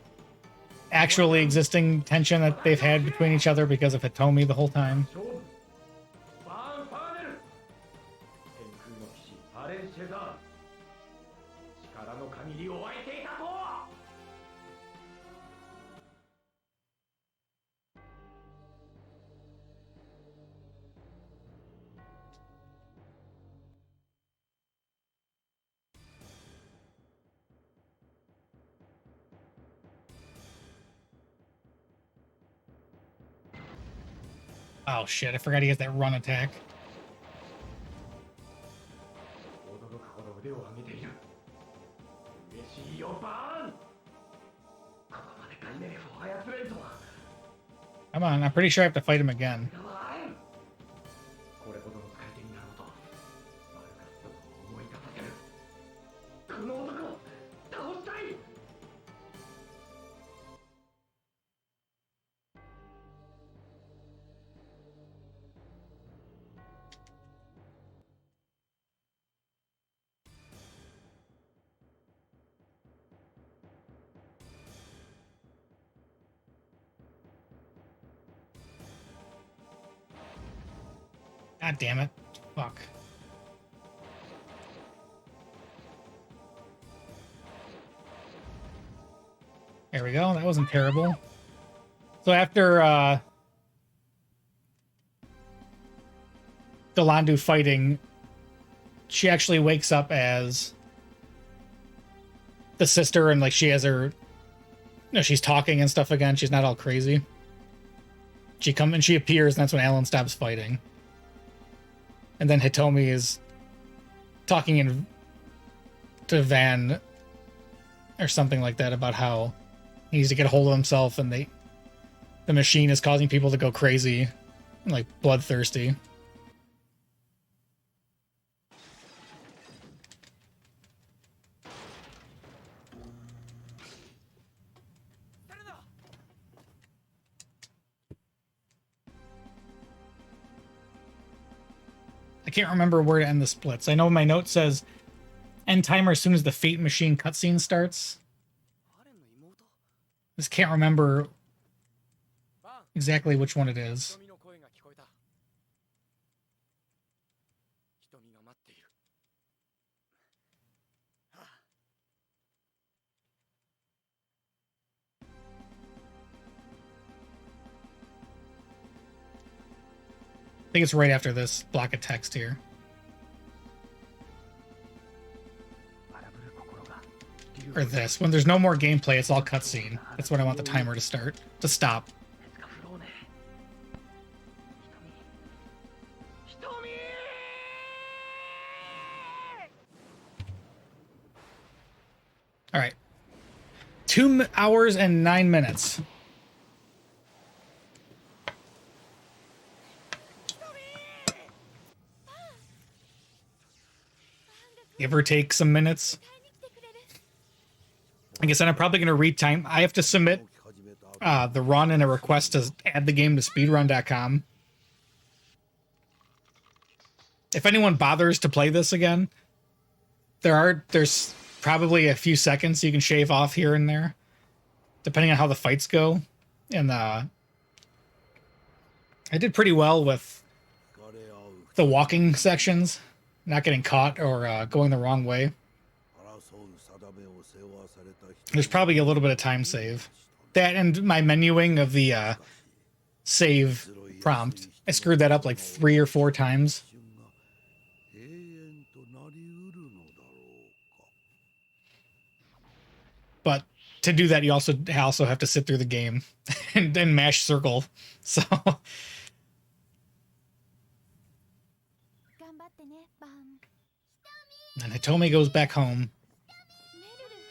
A: actually existing tension that they've had between each other because of Hitomi the whole time. Oh shit, I forgot he has that run attack. Come on, I'm pretty sure I have to fight him again. God damn it. Fuck. There we go. That wasn't terrible. So after Delandu fighting, she actually wakes up as the sister, and like she has her, you know, she's talking and stuff again. She's not all crazy. She appears, and that's when Alan stops fighting. And then Hitomi is talking to Van or something like that about how he needs to get a hold of himself, and the machine is causing people to go crazy. like bloodthirsty. I can't remember where to end the splits. I know my note says end timer as soon as the Fate Machine cutscene starts. Just can't remember exactly which one it is. I think it's right after this block of text here. Or this. When there's no more gameplay, it's all cutscene. That's when I want the timer to stop. All right. 2 hours and 9 minutes. Give or take some minutes. Like I said, I'm probably going to retime. I have to submit the run and a request to add the game to speedrun.com. If anyone bothers to play this again, there's probably a few seconds you can shave off here and there, depending on how the fights go. And I did pretty well with the walking sections, not getting caught or going the wrong way. There's probably a little bit of time save. That and my menuing of the save prompt. I screwed that up like 3 or 4 times. But to do that, you also have to sit through the game and then mash circle. So... And Hitomi goes back home.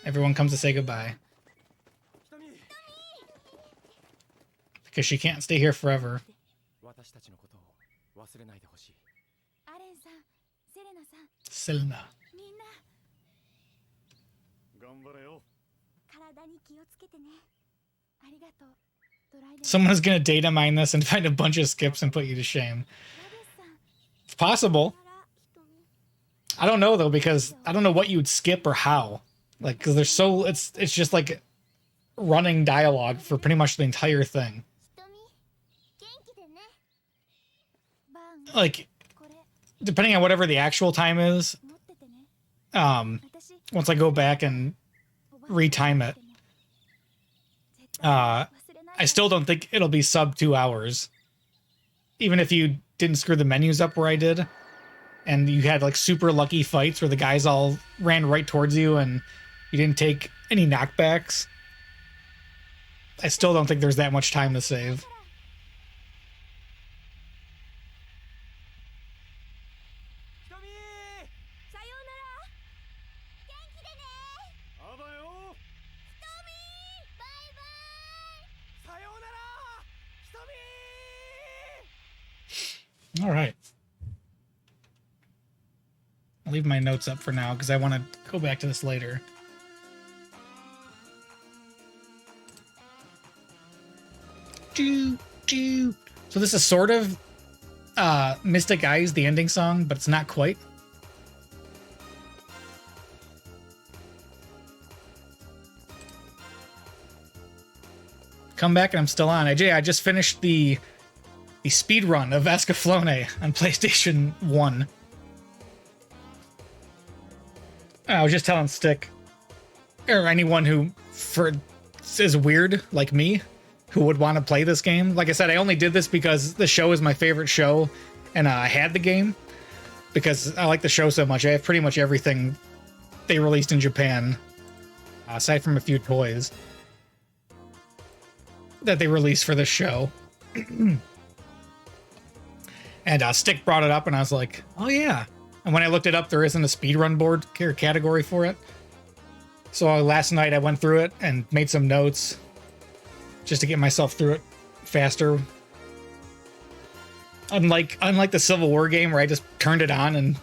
A: Everyone comes to say goodbye. Because she can't stay here forever. Selena. Someone's gonna data mine this and find a bunch of skips and put you to shame. It's possible. I don't know though, because I don't know what you would skip or how. Like, because there's so it's just like running dialogue for pretty much the entire thing. Like, depending on whatever the actual time is, once I go back and retime it, I still don't think it'll be sub 2 hours. Even if you didn't screw the menus up where I did, and you had like super lucky fights where the guys all ran right towards you and you didn't take any knockbacks, I still don't think there's that much time to save. All right. I'll leave my notes up for now because I want to go back to this later. So this is sort of Mystic Eyes, the ending song, but it's not quite. Come back and I'm still on. AJ, I just finished the speed run of Escaflowne on PlayStation 1. I was just telling Stick, or anyone who is weird like me, who would want to play this game. Like I said, I only did this because the show is my favorite show, and I had the game because I like the show so much. I have pretty much everything they released in Japan, aside from a few toys that they released for this show. And Stick brought it up, and I was like, oh yeah. And when I looked it up, there isn't a speedrun board category for it. So last night I went through it and made some notes just to get myself through it faster. Unlike the Civil War game where I just turned it on and,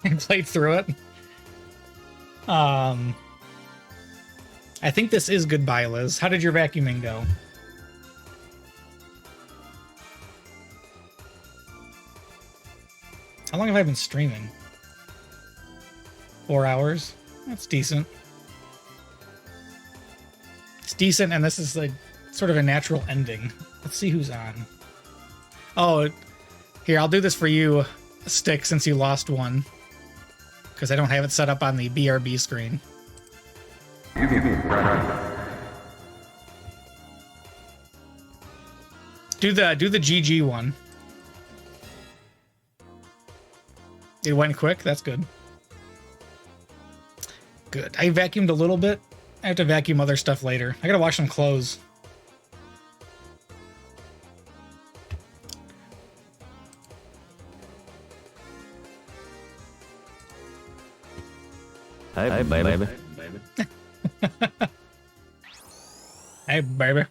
A: and played through it. I think this is goodbye, Liz. How did your vacuuming go? How long have I been streaming? 4 hours? That's decent. It's decent, and this is like sort of a natural ending. Let's see who's on. Oh, here, I'll do this for you, Stick, since you lost one. Because I don't have it set up on the BRB screen. Do the GG one. It went quick. That's good. Good. I vacuumed a little bit. I have to vacuum other stuff later. I gotta wash some clothes.
H: Hey, baby.
A: Hey, baby.